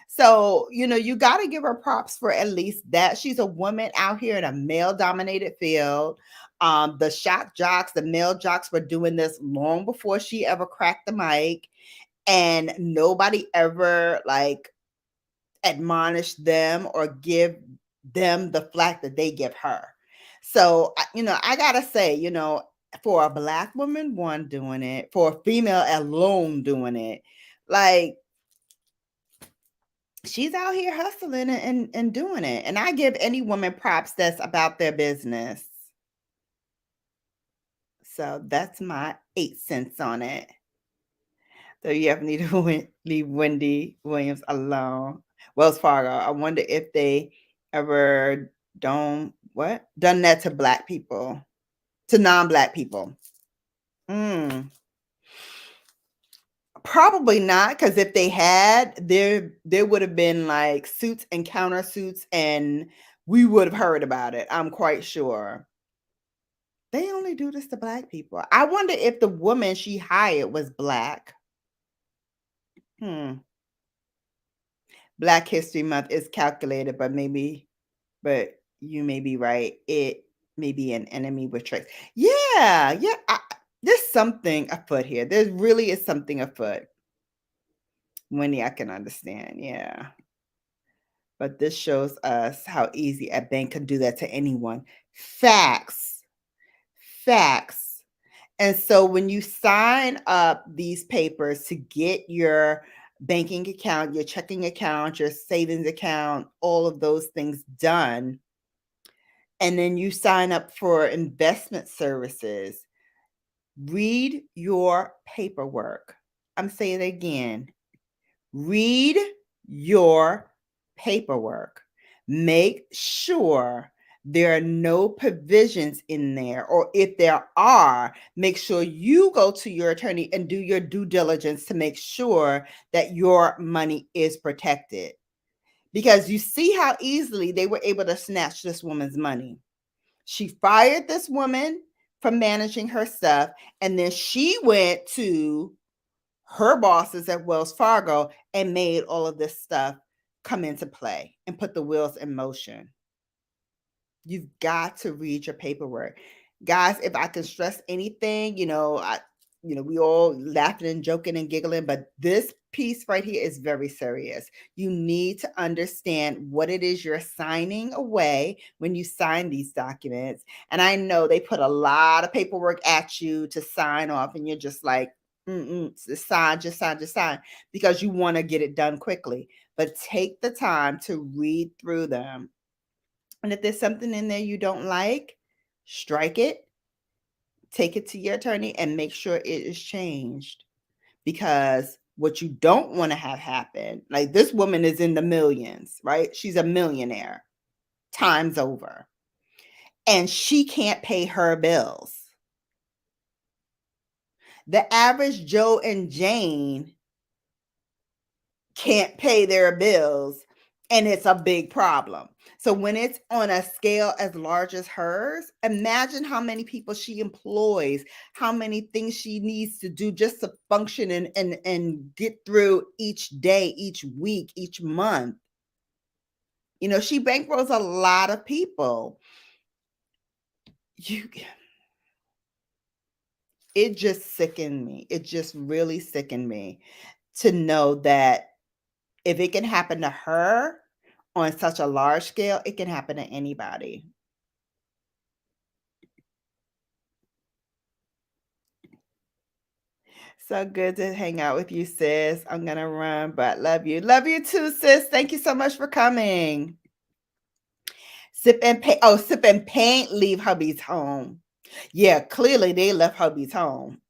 So, you got to give her props for at least that. She's a woman out here in a male dominated field. The shock jocks, the male jocks were doing this long before she ever cracked the mic, and nobody ever like admonished them or give them the flack that they give her. So, I got to say, for a Black woman, one doing it, for a female alone doing it, like, she's out here hustling and doing it. And I give any woman props that's about their business. So that's my 8 cents on it. So you have need to leave Wendy Williams alone. Wells Fargo. I wonder if they ever done that to Black people, to non-Black people. Probably not, because if they had, there would have been like suits and countersuits, and we would have heard about it. I'm quite sure. They only do this to Black people. I wonder if the woman she hired was Black. Black History Month is calculated, but you may be right. It may be an enemy with tricks. Yeah. There's something afoot here. There really is something afoot. Wendy, I can understand. Yeah. But this shows us how easy a bank can do that to anyone. Facts. And so when you sign up these papers to get your banking account, your checking account, your savings account, all of those things done, and then you sign up for investment services, Read your paperwork. I'm saying it again. Read your paperwork. Make sure there are no provisions in there, or if there are, make sure you go to your attorney and do your due diligence to make sure that your money is protected. Because you see how easily they were able to snatch this woman's money. She fired this woman from managing her stuff, and then she went to her bosses at Wells Fargo and made all of this stuff come into play and put the wheels in motion. You've got to read your paperwork. Guys, if I can stress anything, we all laughing and joking and giggling, but this piece right here is very serious. You need to understand what it is you're signing away when you sign these documents. And I know they put a lot of paperwork at you to sign off, and you're just like, just sign, because you want to get it done quickly. But take the time to read through them. And if there's something in there you don't like, strike it, take it to your attorney, and make sure it is changed. Because what you don't want to have happen, like this woman is in the millions, right? She's a millionaire times over, and she can't pay her bills. The average Joe and Jane can't pay their bills, and it's a big problem. So when it's on a scale as large as hers, imagine how many people she employs, how many things she needs to do just to function and get through each day, each week, each month. She bankrolls a lot of people. It just sickened me. It just really sickened me to know that if it can happen to her on such a large scale, it can happen to anybody. So good to hang out with you, sis. I'm going to run, but love you. Love you too, sis. Thank you so much for coming. Sip and paint. Oh, sip and paint, leave hubby's home. Yeah, clearly they left hubby's home.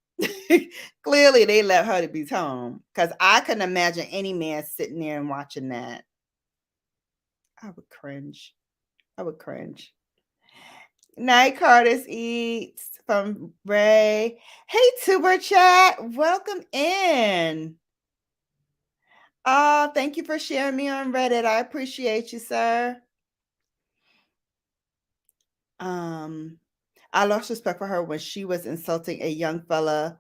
Clearly they left hubby's home, because I couldn't imagine any man sitting there and watching that. I would cringe. Night Cardis Eats from Ray. Hey, Tuber Chat. Welcome in. Oh, thank you for sharing me on Reddit. I appreciate you, sir. I lost respect for her when she was insulting a young fella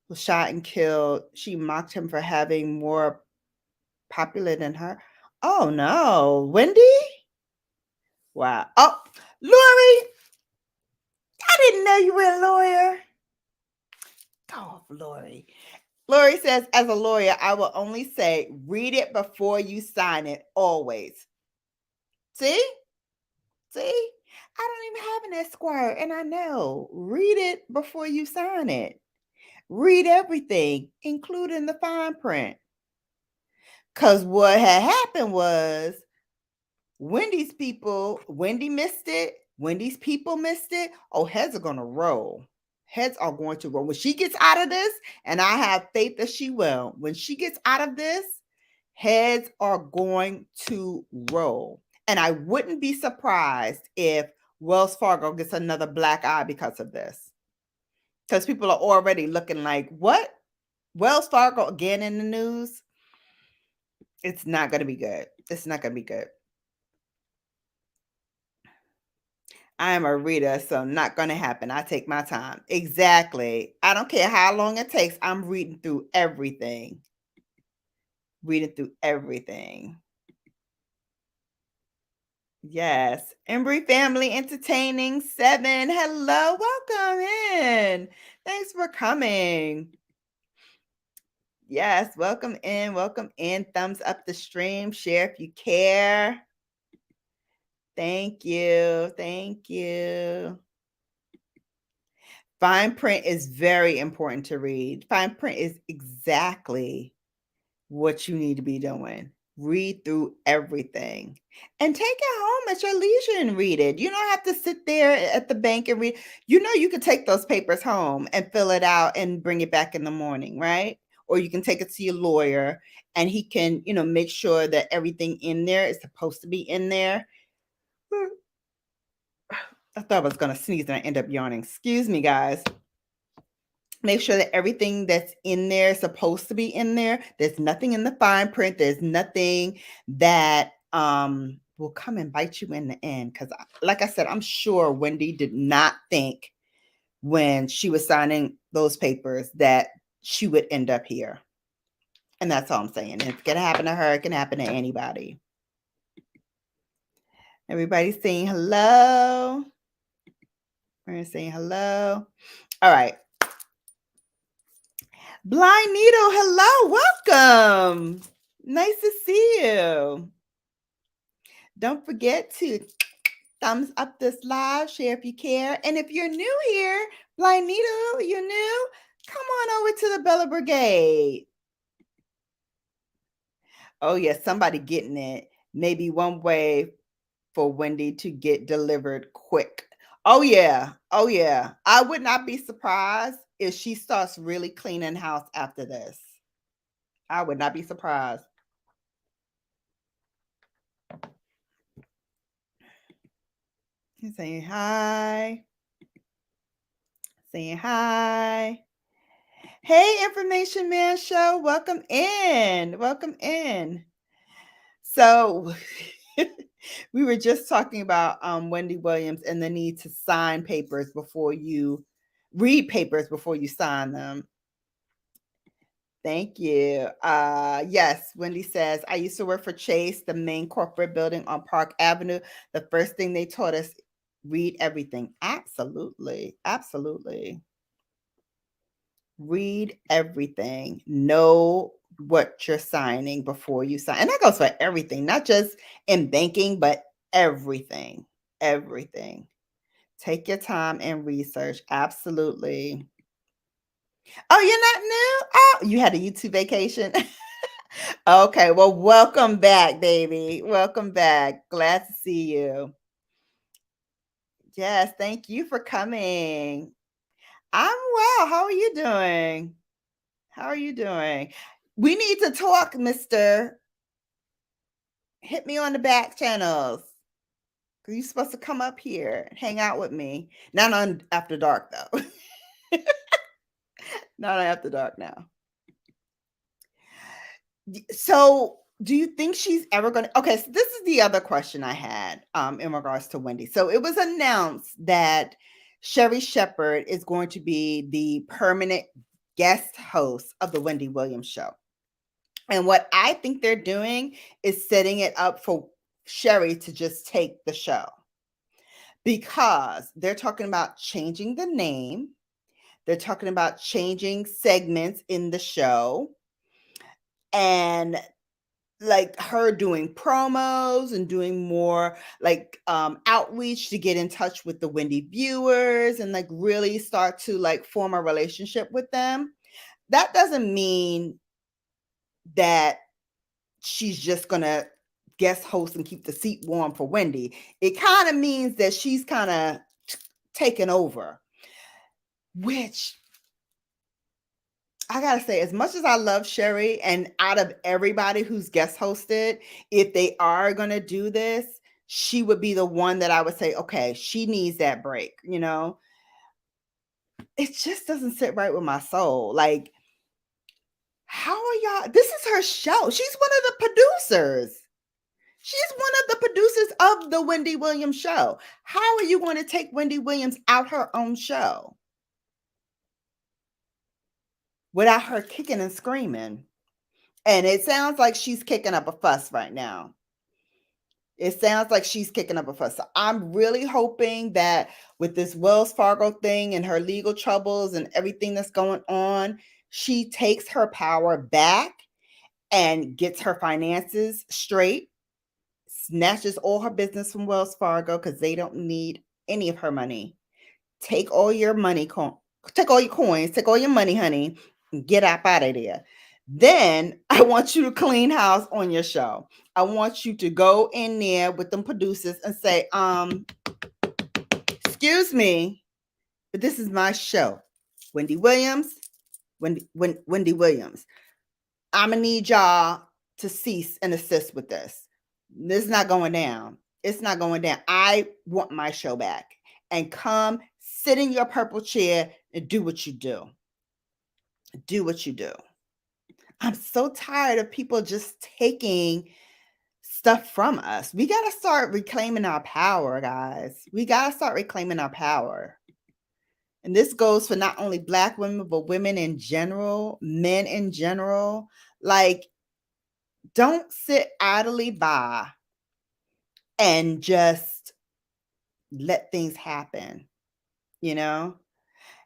who shot and killed. She mocked him for having more popular than her. Oh no, Wendy? Wow. Oh, Lori, I didn't know you were a lawyer. Oh, Lori. Lori says, as a lawyer, I will only say, read it before you sign it, always. See? I don't even have an Esquire, and I know. Read it before you sign it. Read everything, including the fine print. Because what had happened was Wendy missed it. Wendy's people missed it. Oh, heads are going to roll. Heads are going to roll. When she gets out of this, and I have faith that she will, when she gets out of this, heads are going to roll. And I wouldn't be surprised if Wells Fargo gets another black eye because of this. Because people are already looking like, what? Wells Fargo again in the news? It's not going to be good. It's not going to be good. I am a reader, so not going to happen. I take my time. Exactly. I don't care how long it takes. I'm reading through everything. Yes. Embry Family Entertaining 7. Hello. Welcome in. Thanks for coming. Yes. Welcome in. Thumbs up the stream. Share if you care. Thank you. Fine print is very important to read. Fine print is exactly what you need to be doing. Read through everything and take it home at your leisure and read it. You don't have to sit there at the bank and read. You can take those papers home and fill it out and bring it back in the morning, right? Or you can take it to your lawyer and he can, make sure that everything in there is supposed to be in there. I thought I was going to sneeze and I end up yawning. Excuse me, guys. Make sure that everything that's in there is supposed to be in there. There's nothing in the fine print. There's nothing that will come and bite you in the end. Because like I said, I'm sure Wendy did not think when she was signing those papers that she would end up here. And that's all I'm saying. It can happen to her. It can happen to anybody. Everybody's saying hello. We're saying hello. All right. Blind Needle, hello, welcome. Nice to see you. Don't forget to thumbs up this live, share if you care. And if you're new here, Blind Needle, you're new, come on over to the Bella Brigade. Oh, yeah, somebody getting it. Maybe one way for Wendy to get delivered quick. Oh, yeah. Oh, yeah. I would not be surprised if she starts really cleaning house after this. I would not be surprised. He's saying hi. Saying hi. Hey, Information Man Show. Welcome in. Welcome in. So we were just talking about Wendy Williams and the need to sign papers before you read papers before you sign them. Thank you. Yes, Wendy says, I used to work for Chase, the main corporate building on Park Avenue. The first thing they taught us, read everything. Absolutely. Absolutely. Read everything. Know what you're signing before you sign. And that goes for everything, not just in banking, but everything. Everything. Take your time and research. Absolutely. Oh, you're not new? Oh, you had a YouTube vacation? Okay, well, welcome back, baby. Welcome back. Glad to see you. Yes, thank you for coming. I'm well. How are you doing? How are you doing? We need to talk, mister. Hit me on the back channels. You're supposed to come up here and hang out with me. Not on After Dark, though. Not on After Dark now. So do you think she's ever going to? Okay, so this is the other question I had in regards to Wendy. So it was announced that Sherri Shepherd is going to be the permanent guest host of the Wendy Williams show. And what I think they're doing is setting it up for Sherri to just take the show, because they're talking about changing the name. They're talking about changing segments in the show, and like her doing promos and doing more like outreach to get in touch with the Wendy viewers and like really start to like form a relationship with them. That doesn't mean that she's just gonna guest host and keep the seat warm for Wendy. It kind of means that she's kind of taken over, which I gotta say, as much as I love Sherri, and out of everybody who's guest hosted, if they are gonna do this, she would be the one that I would say, okay, she needs that break, It just doesn't sit right with my soul. Like, how are y'all? This is her show. She's one of the producers. She's one of the producers of the Wendy Williams show. How are you going to take Wendy Williams out her own show without her kicking and screaming? And it sounds like she's kicking up a fuss right now. It sounds like she's kicking up a fuss. So I'm really hoping that with this Wells Fargo thing and her legal troubles and everything that's going on, she takes her power back and gets her finances straight, snatches all her business from Wells Fargo because they don't need any of her money. Take all your money, take all your coins, take all your money, honey, and get up out of there. Then I want you to clean house on your show. I want you to go in there with them producers and say, excuse me, but this is my show. Wendy Williams, Wendy Williams. I'm gonna need y'all to cease and assist with this. This is not going down. It's not going down. I want my show back. And come sit in your purple chair and do what you do. Do what you do. I'm so tired of people just taking stuff from us. We got to start reclaiming our power, guys. We got to start reclaiming our power. And this goes for not only Black women, but women in general, men in general. Like, don't sit idly by and just let things happen, you know?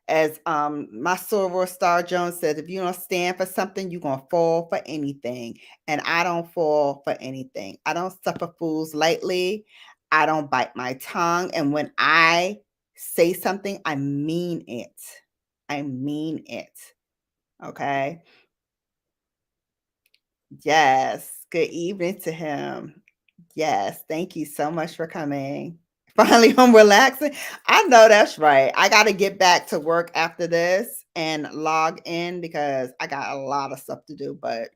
As my soror Star Jones says, if you don't stand for something, you're gonna fall for anything. And I don't fall for anything. I don't suffer fools lightly. I don't bite my tongue. And when I say something, I mean it. I mean it. Okay. Yes. Good evening to him. Yes. Thank you so much for coming. Finally home relaxing. I know that's right. I got to get back to work after this and log in because I got a lot of stuff to do, but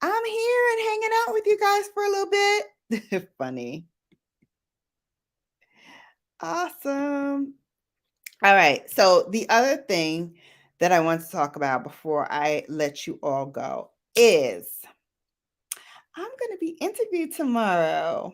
I'm here and hanging out with you guys for a little bit. Funny. Awesome. All right. So the other thing that I want to talk about before I let you all go is I'm going to be interviewed tomorrow.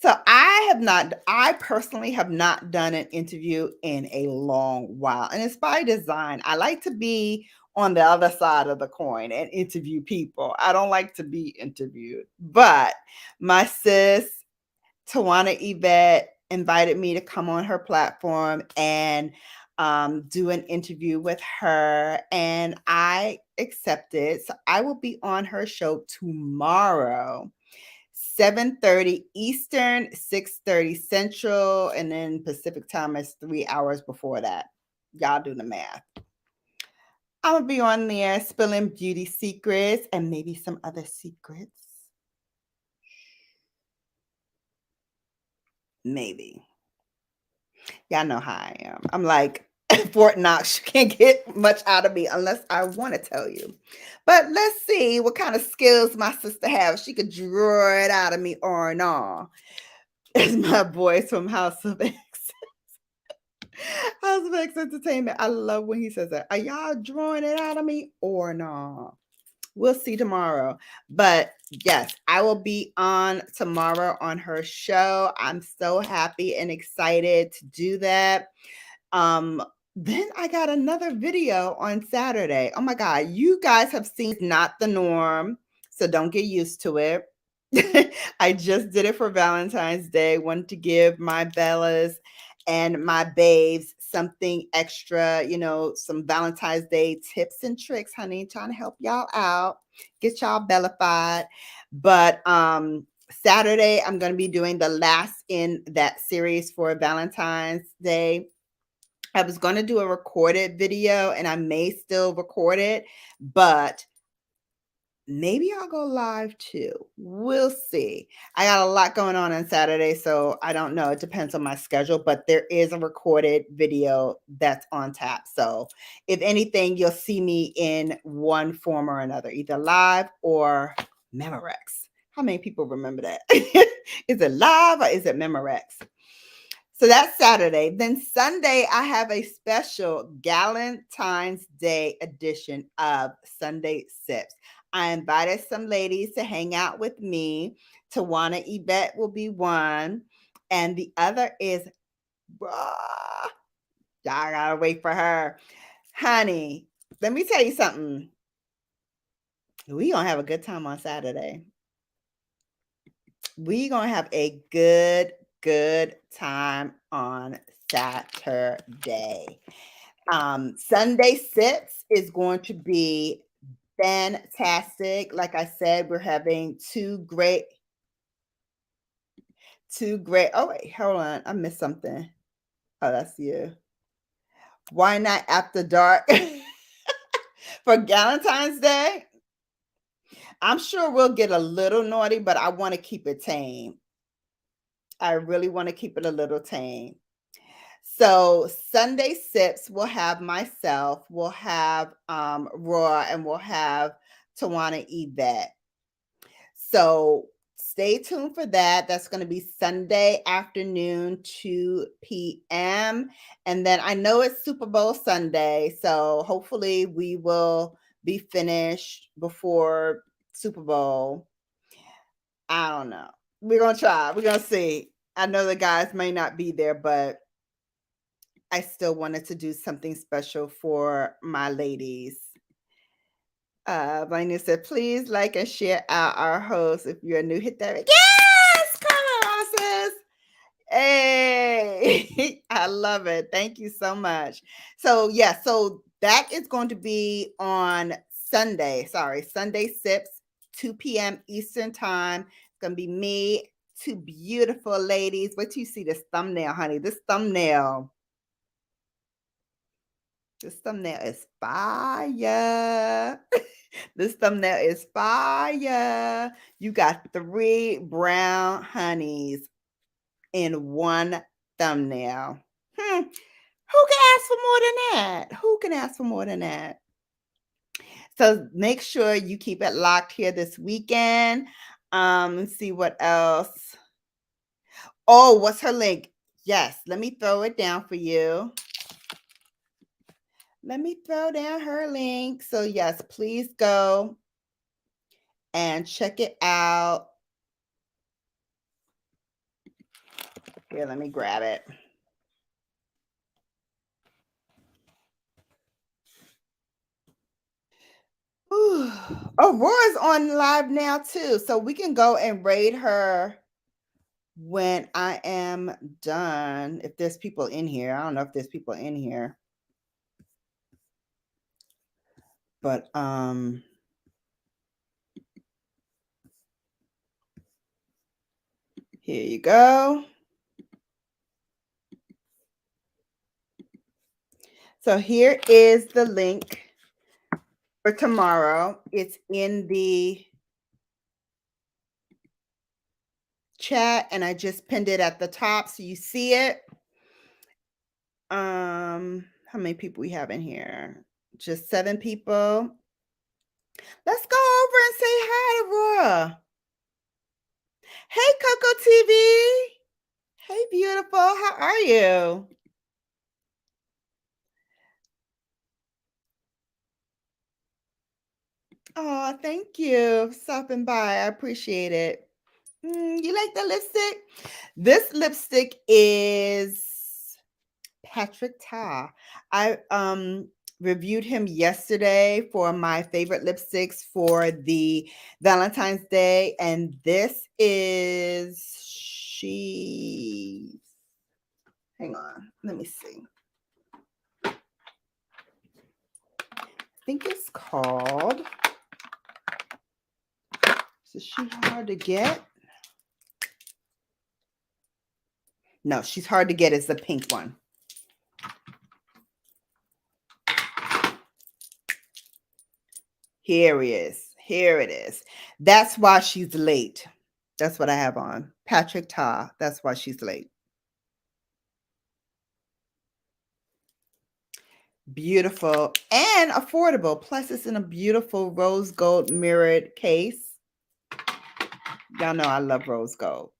So I personally have not done an interview in a long while. And it's by design. I like to be on the other side of the coin and interview people. I don't like to be interviewed. But my sis, Tawana Yvette, invited me to come on her platform and do an interview with her. And I accepted. So I will be on her show tomorrow. 7:30 Eastern, 6:30 Central, and then Pacific time is 3 hours before that. Y'all do the math. I'm gonna be on there spilling beauty secrets and maybe some other secrets. Maybe. Y'all know how I am. I'm like Fort Knox. You can't get much out of me unless I want to tell you. But let's see what kind of skills my sister has. She could draw it out of me or not. It's my boys from House of X. House of X Entertainment. I love when he says that. Are y'all drawing it out of me or not? We'll see tomorrow. But yes, I will be on tomorrow on her show. I'm so happy and excited to do that. Then I got another video on Saturday. Oh my God, you guys have seen Not the Norm, so don't get used to it. I just did it for Valentine's Day. Wanted to give my Bellas and my babes something extra, some Valentine's Day tips and tricks, honey, trying to help y'all out, get y'all bellified. But Saturday, I'm going to be doing the last in that series for Valentine's Day. I was going to do a recorded video and I may still record it, but maybe I'll go live too. We'll see. I got a lot going on Saturday, so I don't know. It depends on my schedule, but there is a recorded video that's on tap. So if anything, you'll see me in one form or another, either live or Memorex. How many people remember that? Is it live or is it Memorex? So that's Saturday. Then Sunday, I have a special Valentine's Day edition of Sunday Sips. I invited some ladies to hang out with me. Tawana Yvette will be one. And the other is, y'all gotta wait for her. Honey, let me tell you something. We gonna have a good time on Saturday. We gonna have a good time on Saturday. Sunday Sips is going to be fantastic. Like I said, we're having two great. Oh, wait, hold on. I missed something. Oh, that's you. Why not after dark? For Valentine's Day, I'm sure we'll get a little naughty, but I want to keep it tame. I really want to keep it a little tame. So Sunday sips, we'll have myself, we'll have Roy, and we'll have Tawana Yvette. So stay tuned for that. That's going to be Sunday afternoon, 2 p.m. And then I know it's Super Bowl Sunday. So hopefully we will be finished before Super Bowl. I don't know. We're going to try. We're going to see. I know the guys may not be there, but I still wanted to do something special for my ladies. Blaine said, please like and share out our host. If you're new, hit that. Yes, come on, sis. Hey, I love it. Thank you so much. So, yeah, so that is going to be on Sunday. Sorry, Sunday Sips, 2 p.m. Eastern Time. It's going to be me, two beautiful ladies. Wait till you see this thumbnail, honey. This thumbnail is fire. This thumbnail is fire. You got 3 brown honeys in one thumbnail. Who can ask for more than that? Who can ask for more than that? So make sure you keep it locked here this weekend. Let's see what else. Oh, what's her link? Yes, let me throw it down for you. Let me throw down her link. So yes, please go and check it out. Here, let me grab it. Oh, Rora's on live now too. So we can go and raid her when I am done. If there's people in here. I don't know if there's people in here. But here you go. So here is the link for tomorrow. It's in the chat and I just pinned it at the top so you see it. How many people we have in here? Just 7 people. Let's go over and say hi to Roa. Hey, Coco TV. Hey, beautiful. How are you? Oh, thank you for stopping by. I appreciate it. You like the lipstick? This lipstick is Patrick Ta. I reviewed him yesterday for my favorite lipsticks for the Valentine's Day, and this is she. Hang on, let me see. I think it's called. Is she hard to get? No, she's hard to get. It's the pink one. Here he is. Here it is. That's why she's late. That's what I have on. Patrick Ta. That's why she's late. Beautiful and affordable. Plus, it's in a beautiful rose gold mirrored case. Y'all know I love rose gold.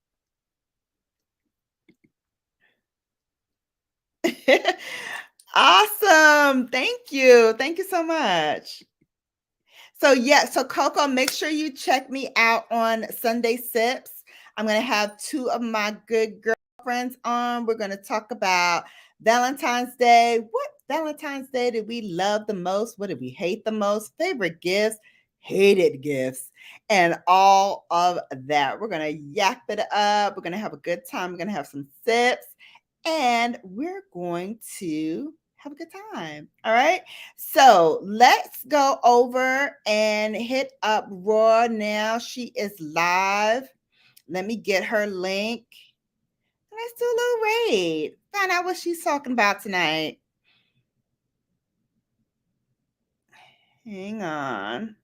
Awesome. Thank you. Thank you so much. So, yeah. So, Coco, make sure you check me out on Sunday Sips. I'm going to have 2 of my good girlfriends on. We're going to talk about Valentine's Day. What Valentine's Day did we love the most? What did we hate the most? Favorite gifts, hated gifts, and all of that. We're going to yap it up. We're going to have a good time. We're going to have some sips, and we're going to have a good time. All right. So let's go over and hit up Raw now. She is live. Let me get her link. Let's do a little raid. Find out what she's talking about tonight. Hang on.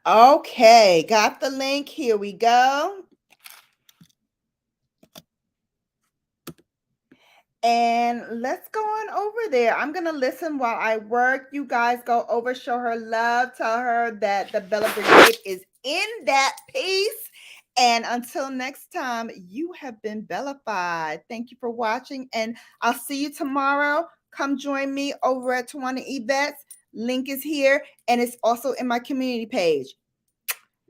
Okay, got the link. Here we go. And let's go on over there. I'm going to listen while I work. You guys go over, show her love, tell her that the Bella Brigade is in that piece. And until next time, you have been Bellafied. Thank you for watching, and I'll see you tomorrow. Come join me over at Tawana Events. Link is here, and it's also in my community page.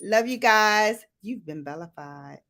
Love you guys. You've been Bellafied.